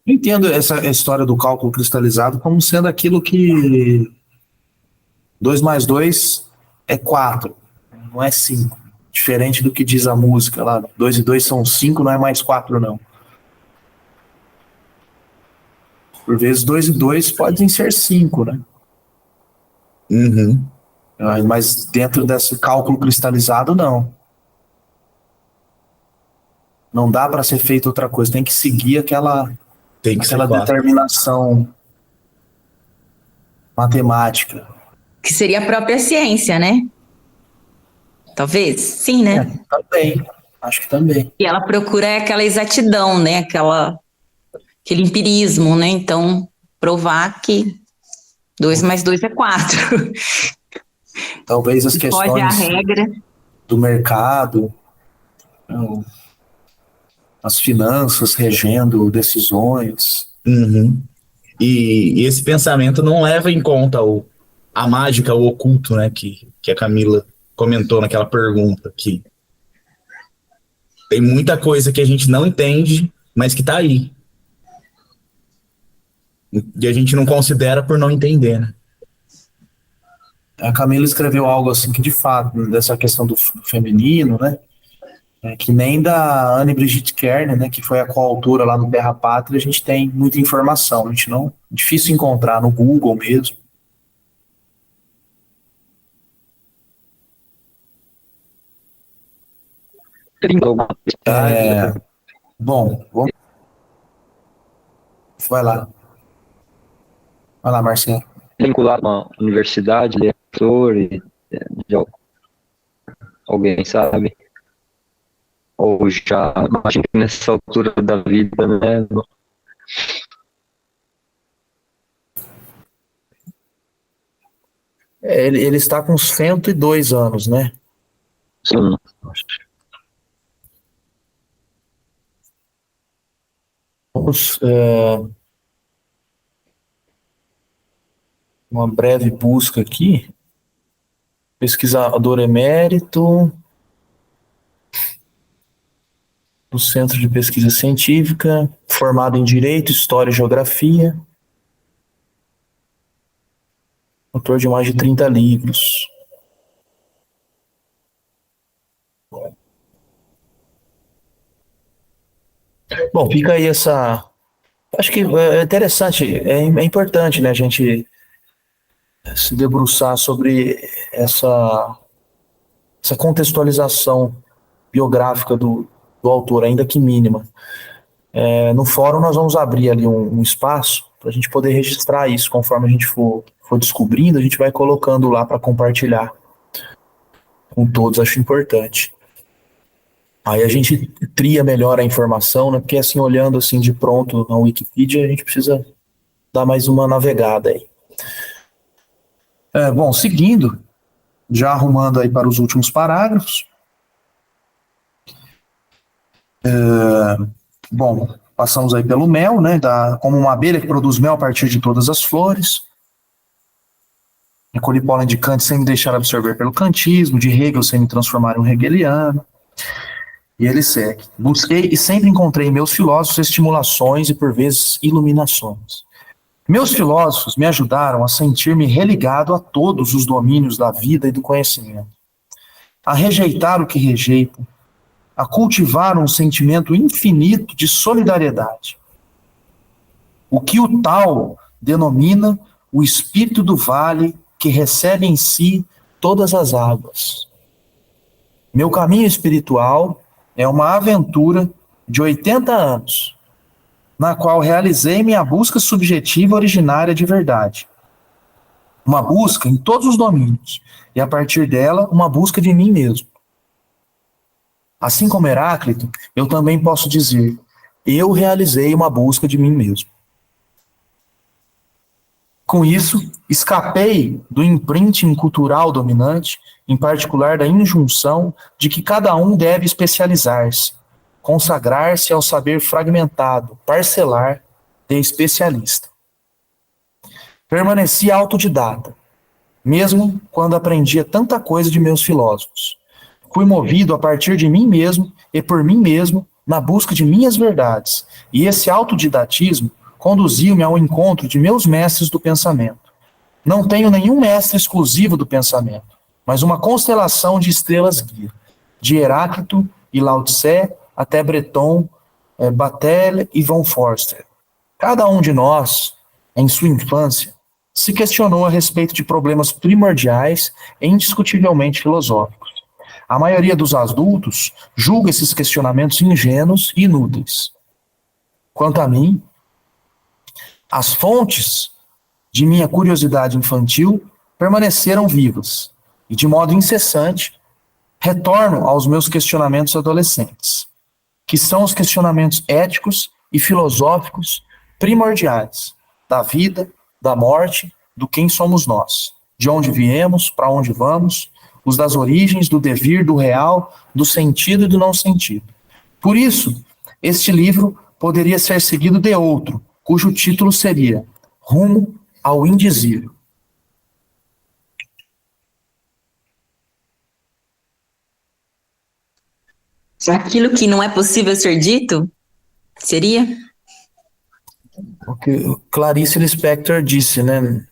Eu entendo essa história do cálculo cristalizado como sendo aquilo que 2 mais 2 é 4, não é 5. Diferente do que diz a música lá, 2 e 2 são 5, não é mais 4 não. Por vezes 2 e 2 podem ser 5, né? Uhum. Mas dentro desse cálculo cristalizado, não. Não dá para ser feito outra coisa, tem que seguir aquela determinação matemática. Que seria a própria ciência, né? Talvez, sim, né? Também, acho que também. E ela procura aquela exatidão, né? Aquele empirismo, né? Então, provar que 2 mais 2 é 4. Talvez as questões pode a regra do mercado, as finanças regendo decisões. Uhum. E esse pensamento não leva em conta a mágica, o oculto, né? Que a Camila comentou naquela pergunta, que tem muita coisa que a gente não entende, mas que tá aí. E a gente não considera por não entender, né? A Camila escreveu algo assim que, de fato, dessa questão do feminino, né? Que nem da Anne Brigitte Kern, né? Que foi a coautora lá no Terra Pátria, a gente tem muita informação. A gente não... Difícil encontrar no Google mesmo. Bom, vamos... Vai lá, Marcelo. Vinculado a uma universidade, ele é professor Alguém sabe? Ou já, imagino que nessa altura da vida, né? Ele está com 102 anos, né? Sim. Vamos, uma breve busca aqui. Pesquisador emérito do Centro de Pesquisa Científica, formado em Direito, História e Geografia, autor de mais de 30 livros. Bom, fica aí essa. Acho que é interessante, é importante, né, a gente se debruçar sobre essa contextualização biográfica do autor, ainda que mínima. No fórum nós vamos abrir ali um espaço para a gente poder registrar isso, conforme a gente for descobrindo, a gente vai colocando lá para compartilhar com todos, acho importante. Aí a gente tria melhor a informação, né? Porque assim, olhando assim de pronto na Wikipedia, a gente precisa dar mais uma navegada aí. Bom, seguindo, já arrumando aí para os últimos parágrafos. Bom, passamos aí pelo mel, né? Como uma abelha que produz mel a partir de todas as flores. Recolhi pólen de Kant sem me deixar absorver pelo kantismo, de Hegel sem me transformar em um hegeliano. E ele segue. Busquei e sempre encontrei em meus filósofos estimulações e, por vezes, iluminações. Meus filósofos me ajudaram a sentir-me religado a todos os domínios da vida e do conhecimento, a rejeitar o que rejeito, a cultivar um sentimento infinito de solidariedade. O que o tal denomina o espírito do vale que recebe em si todas as águas. Meu caminho espiritual é uma aventura de 80 anos, na qual realizei minha busca subjetiva originária de verdade. Uma busca em todos os domínios, e a partir dela, uma busca de mim mesmo. Assim como Heráclito, eu também posso dizer, eu realizei uma busca de mim mesmo. Com isso, escapei do imprinting cultural dominante, em particular da injunção de que cada um deve especializar-se, consagrar-se ao saber fragmentado, parcelar, de especialista. Permaneci autodidata, mesmo quando aprendia tanta coisa de meus filósofos. Fui movido a partir de mim mesmo e por mim mesmo na busca de minhas verdades, e esse autodidatismo conduziu-me ao encontro de meus mestres do pensamento. Não tenho nenhum mestre exclusivo do pensamento, mas uma constelação de estrelas guia, de Heráclito e Lao Tse até Breton, Batel e von Forster. Cada um de nós, em sua infância, se questionou a respeito de problemas primordiais e indiscutivelmente filosóficos. A maioria dos adultos julga esses questionamentos ingênuos e inúteis. Quanto a mim, as fontes de minha curiosidade infantil permaneceram vivas e, de modo incessante, retorno aos meus questionamentos adolescentes, que são os questionamentos éticos e filosóficos primordiais da vida, da morte, do quem somos nós, de onde viemos, para onde vamos, os das origens, do devir, do real, do sentido e do não sentido. Por isso, este livro poderia ser seguido de outro, cujo título seria Rumo ao Indizível. Aquilo que não é possível ser dito, seria? O que Clarice Lispector disse, né,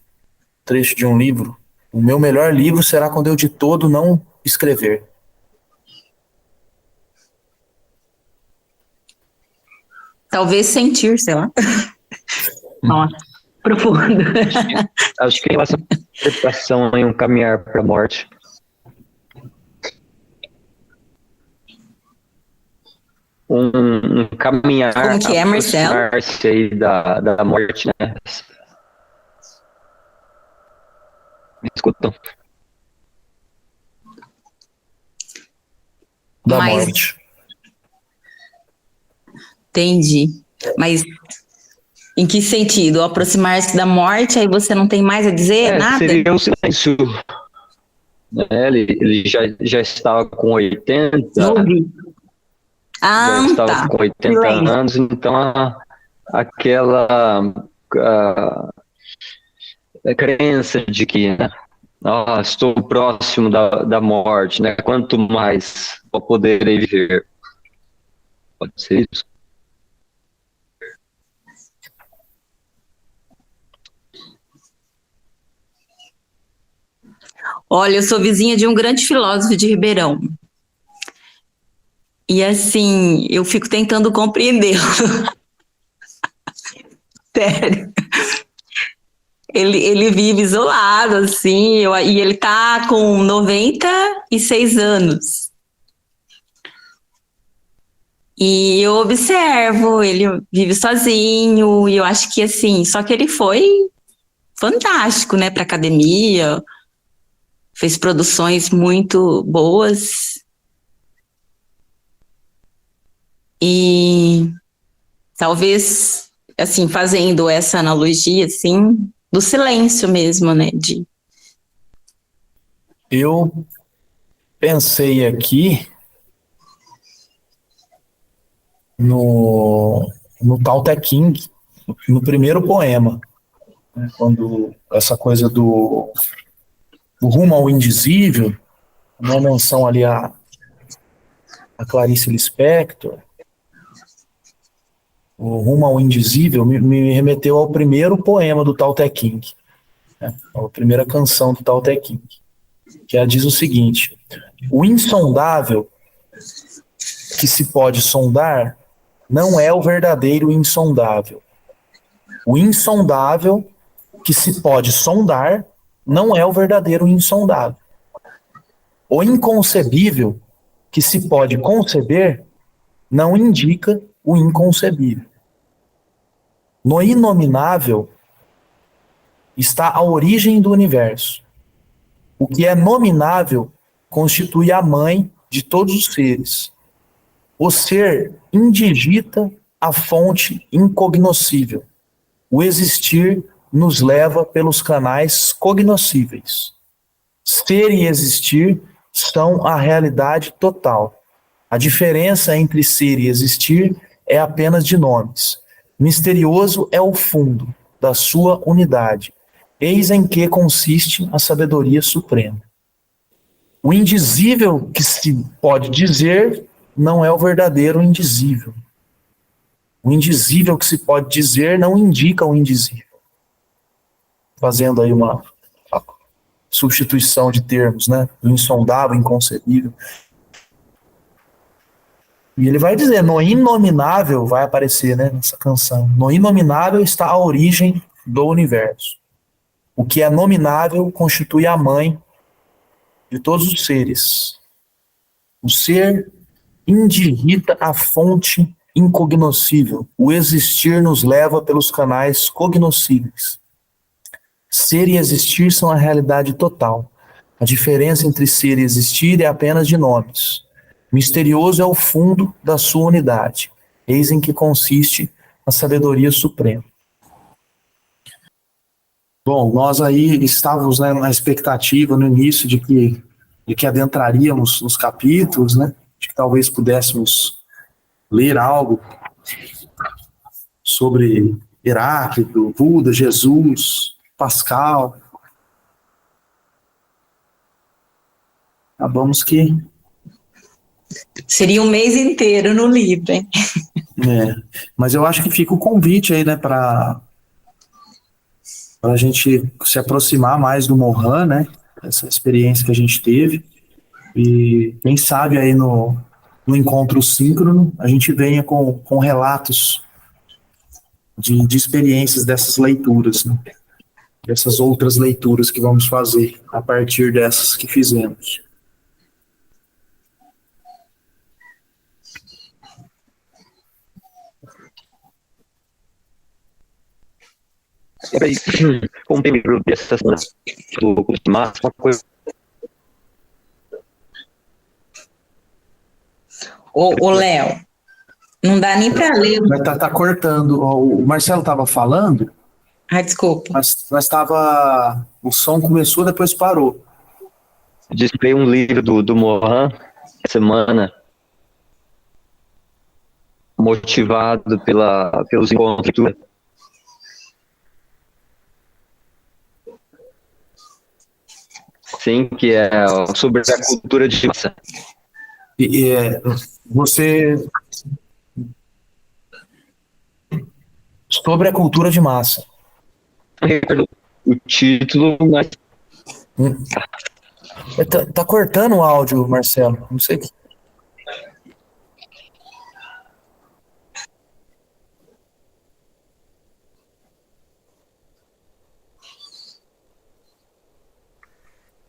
trecho de um livro, o meu melhor livro será quando eu de todo não escrever. Talvez sentir, sei lá. Nossa, profundo. Acho que essa interpretação em um caminhar para a morte. Um caminhar. Como que é, Marcelo? Aproximar-se aí da morte, né? Me escutam. da Mas- morte. Entendi. Mas em que sentido? Ao aproximar-se da morte, aí você não tem mais a dizer nada? Seria o silêncio. Ele já estava com 80, Não ouvi. já Ah, estava tá. com 80 Silêncio. anos, então aquela crença de que, né, estou próximo da morte, né? Quanto mais eu poderei viver. Pode ser isso? Olha, eu sou vizinha de um grande filósofo de Ribeirão. E assim, eu fico tentando compreendê-lo. Sério. Ele vive isolado, assim, e ele tá com 96 anos. E eu observo, ele vive sozinho, e eu acho que assim, só que ele foi fantástico, né, para academia, fez produções muito boas. E talvez, assim, fazendo essa analogia, assim, do silêncio mesmo, né, Eu pensei aqui no Tao Te Ching, no primeiro poema, né, quando essa coisa do rumo ao indizível, uma menção ali a Clarice Lispector, o rumo ao indizível me remeteu ao primeiro poema do Tao Te Ching, né, a primeira canção do Tao Te Ching, que ela diz o seguinte: o insondável que se pode sondar não é o verdadeiro insondável. O insondável que se pode sondar não é o verdadeiro insondável. O inconcebível que se pode conceber não indica o inconcebível. No inominável está a origem do universo. O que é nominável constitui a mãe de todos os seres. O ser indigita a fonte incognoscível. O existir nos leva pelos canais cognoscíveis. Ser e existir são a realidade total. A diferença entre ser e existir é apenas de nomes. Misterioso é o fundo da sua unidade. Eis em que consiste a sabedoria suprema. O indizível que se pode dizer não é o verdadeiro indizível. O indizível que se pode dizer não indica o indizível. Fazendo aí uma substituição de termos, né? Do insondável, inconcebível. E ele vai dizer, no inominável, vai aparecer, né, nessa canção, no inominável está a origem do universo. O que é nominável constitui a mãe de todos os seres. O ser indigita a fonte incognoscível. O existir nos leva pelos canais cognoscíveis. Ser e existir são a realidade total. A diferença entre ser e existir é apenas de nomes. Misterioso é o fundo da sua unidade. Eis em que consiste a sabedoria suprema. Bom, nós aí estávamos, né, na expectativa no início de que adentraríamos nos capítulos, né, de que talvez pudéssemos ler algo sobre Heráclito, Buda, Jesus, Pascal. Acabamos que seria um mês inteiro no livro, hein? mas eu acho que fica o convite aí, né, para a gente se aproximar mais do Mohan, né, essa experiência que a gente teve, e quem sabe aí no encontro síncrono a gente venha com relatos de experiências dessas leituras, né, dessas outras leituras que vamos fazer a partir dessas que fizemos. Como tem livro dessa semana do Márcio, uma coisa Ô, Léo, não dá nem para ler. Mas tá cortando. O Marcelo estava falando, Ah, desculpa. mas estava. O som começou, depois parou. Display um livro do Mohan essa semana, motivado pelos encontros. Sim, que é sobre a cultura de massa. Você. Sobre a cultura de massa. O título, mas Tá cortando o áudio, Marcelo. Não sei.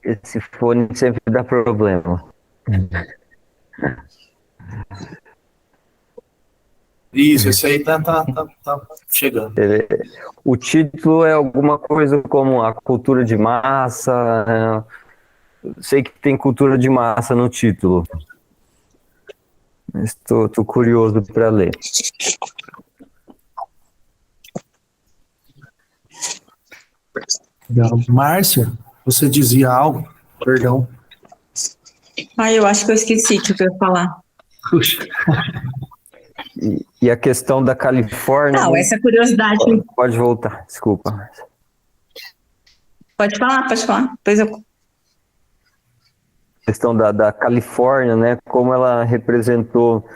esse fone sempre dá problema. Isso, esse aí tá chegando. O título é alguma coisa como a cultura de massa. Sei que tem cultura de massa no título. Estou curioso para ler. Márcia, você dizia algo? Perdão. Eu acho que eu esqueci o que eu ia falar. Puxa. E a questão da Califórnia... Não, essa curiosidade... Pode voltar, desculpa. Pode falar. Depois eu... A questão da Califórnia, né? Como ela representou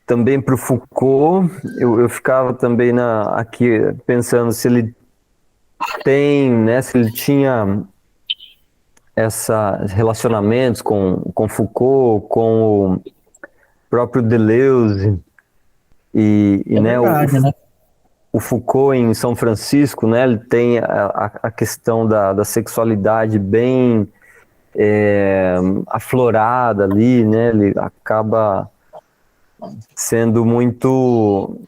também para o Foucault. Eu ficava também aqui pensando se ele tem, né? Se ele tinha esses relacionamentos com Foucault, com o próprio Deleuze e né, verdade, né? O Foucault em São Francisco, né? Ele tem a questão da sexualidade bem aflorada ali, né? Ele acaba sendo muito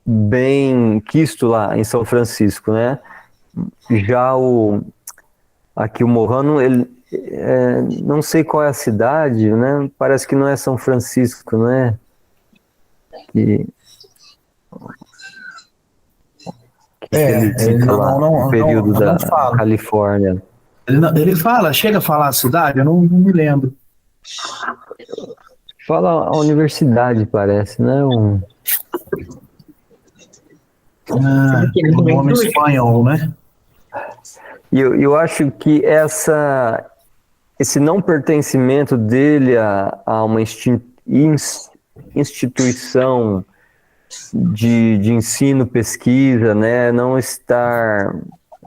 bem quisto lá em São Francisco, né? Já aqui o Mohano, ele não sei qual é a cidade, né? Parece que não é São Francisco, né? Ele cita lá no período da Califórnia. Ele chega a falar a cidade? Eu não me lembro. Fala a universidade, parece, né? Um nome espanhol, né? E eu acho que esse não pertencimento dele a uma instituição de ensino, pesquisa, né? Não estar,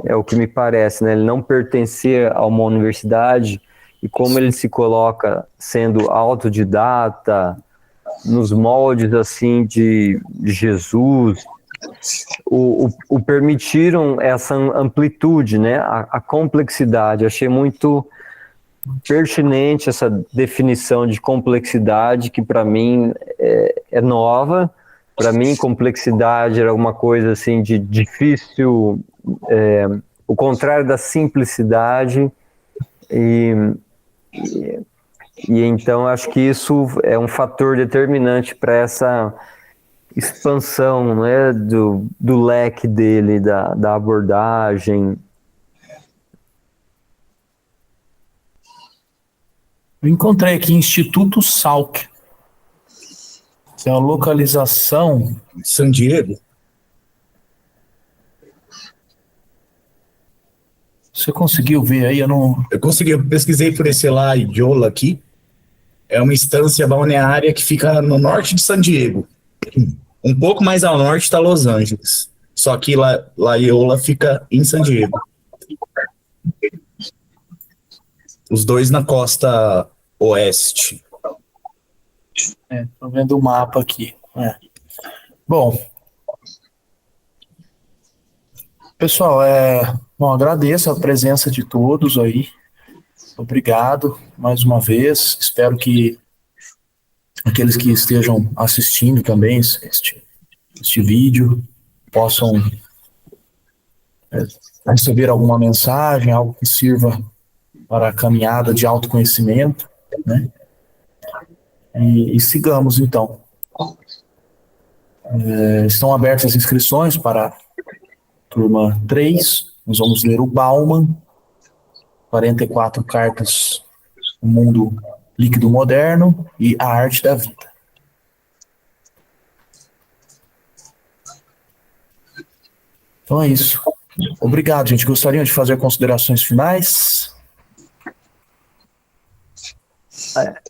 é o que me parece, né? Ele não pertencer a uma universidade e como ele se coloca sendo autodidata, nos moldes assim de Jesus, o permitiram essa amplitude, né? A complexidade. Achei muito pertinente essa definição de complexidade que para mim é nova. Para mim, complexidade era uma coisa assim de difícil, o contrário da simplicidade e então acho que isso é um fator determinante para essa expansão, né, do leque dele, da abordagem. Eu encontrei aqui Instituto Salk. É a localização... San Diego? Você conseguiu ver aí? Eu consegui, eu pesquisei por esse lá, Iola aqui. É uma estância balneária que fica no norte de San Diego. Um pouco mais ao norte está Los Angeles. Só que La Iola fica em San Diego. Os dois na costa oeste. Tô vendo o mapa aqui. Bom, pessoal, agradeço a presença de todos aí. Obrigado mais uma vez. Espero que aqueles que estejam assistindo também este vídeo possam receber alguma mensagem, algo que sirva para a caminhada de autoconhecimento, né? e sigamos, então. Estão abertas as inscrições para a turma 3. Nós vamos ler o Bauman, 44 cartas do mundo líquido moderno e a arte da vida. Então é isso. Obrigado, gente. Gostariam de fazer considerações finais?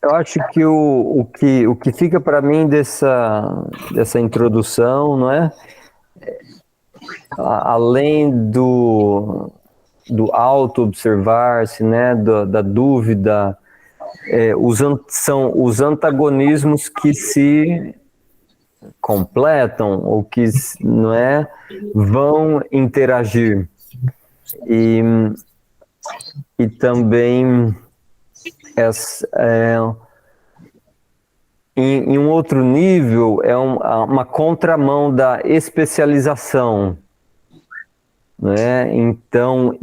Eu acho que o que fica para mim dessa introdução, não é? Além do auto-observar-se, né, da dúvida, são os antagonismos que se completam ou que, não é, vão interagir. E também em um outro nível é uma contramão da especialização, né? Então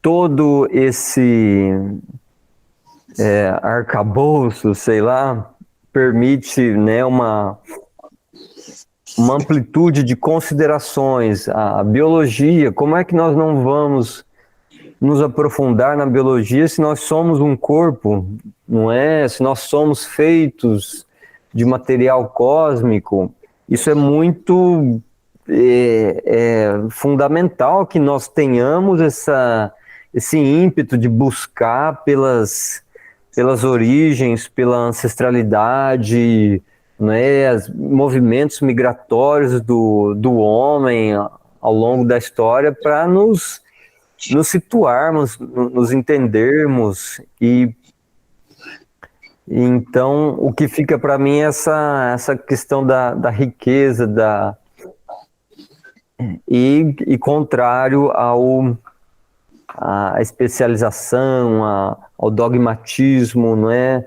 todo esse arcabouço, sei lá, permite, né, uma amplitude de considerações. A biologia, como é que nós não vamos nos aprofundar na biologia se nós somos um corpo, não é? Se nós somos feitos de material cósmico, isso é muito fundamental que nós tenhamos esse ímpeto de buscar pelas origens, pela ancestralidade, né, movimentos migratórios do homem ao longo da história para nos situarmos, nos entendermos. E então o que fica para mim é essa questão da riqueza, e contrário à especialização, ao dogmatismo, não é?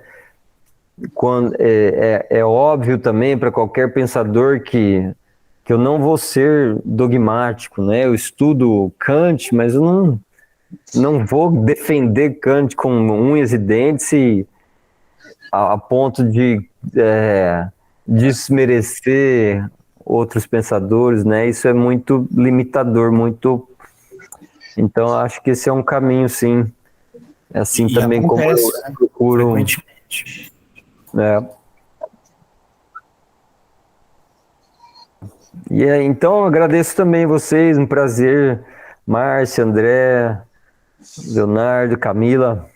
É óbvio também para qualquer pensador que eu não vou ser dogmático, né? Eu estudo Kant, mas eu não vou defender Kant com unhas e dentes a ponto de desmerecer outros pensadores, né? Isso é muito limitador, muito. Então, acho que esse é um caminho, sim. É assim também como eu procuro. Então, agradeço também vocês, um prazer, Márcia, André, Leonardo, Camila.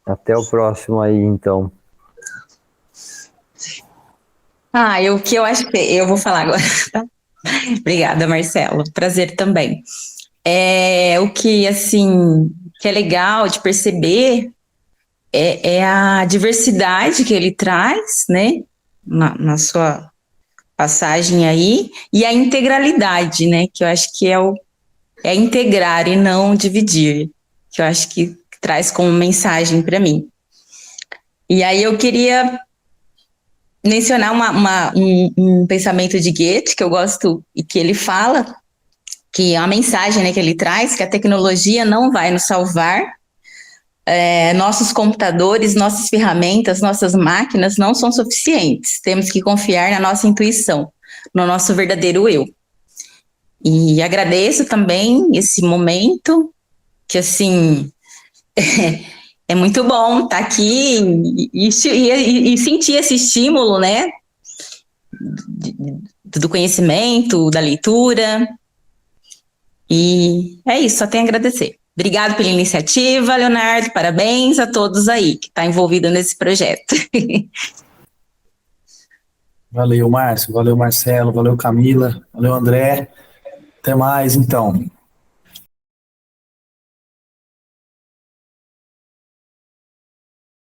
Até o próximo aí, então. O que eu acho que eu vou falar agora, tá? Obrigada, Marcelo. Prazer também. O que, assim, que é legal de perceber é a diversidade que ele traz, né, na sua passagem aí, e a integralidade, né, que eu acho que é integrar e não dividir, que eu acho que traz como mensagem para mim. E aí eu queria mencionar um pensamento de Goethe, que eu gosto, e que ele fala, que é uma mensagem, né, que ele traz, que a tecnologia não vai nos salvar, nossos computadores, nossas ferramentas, nossas máquinas não são suficientes. Temos que confiar na nossa intuição, no nosso verdadeiro eu. E agradeço também esse momento, que assim, é muito bom estar aqui e sentir esse estímulo, né, do conhecimento, da leitura. E é isso, só tenho a agradecer. Obrigado pela iniciativa, Leonardo, parabéns a todos aí que estão envolvidos nesse projeto. Valeu, Márcio, valeu, Marcelo, valeu, Camila, valeu, André. Até mais, então.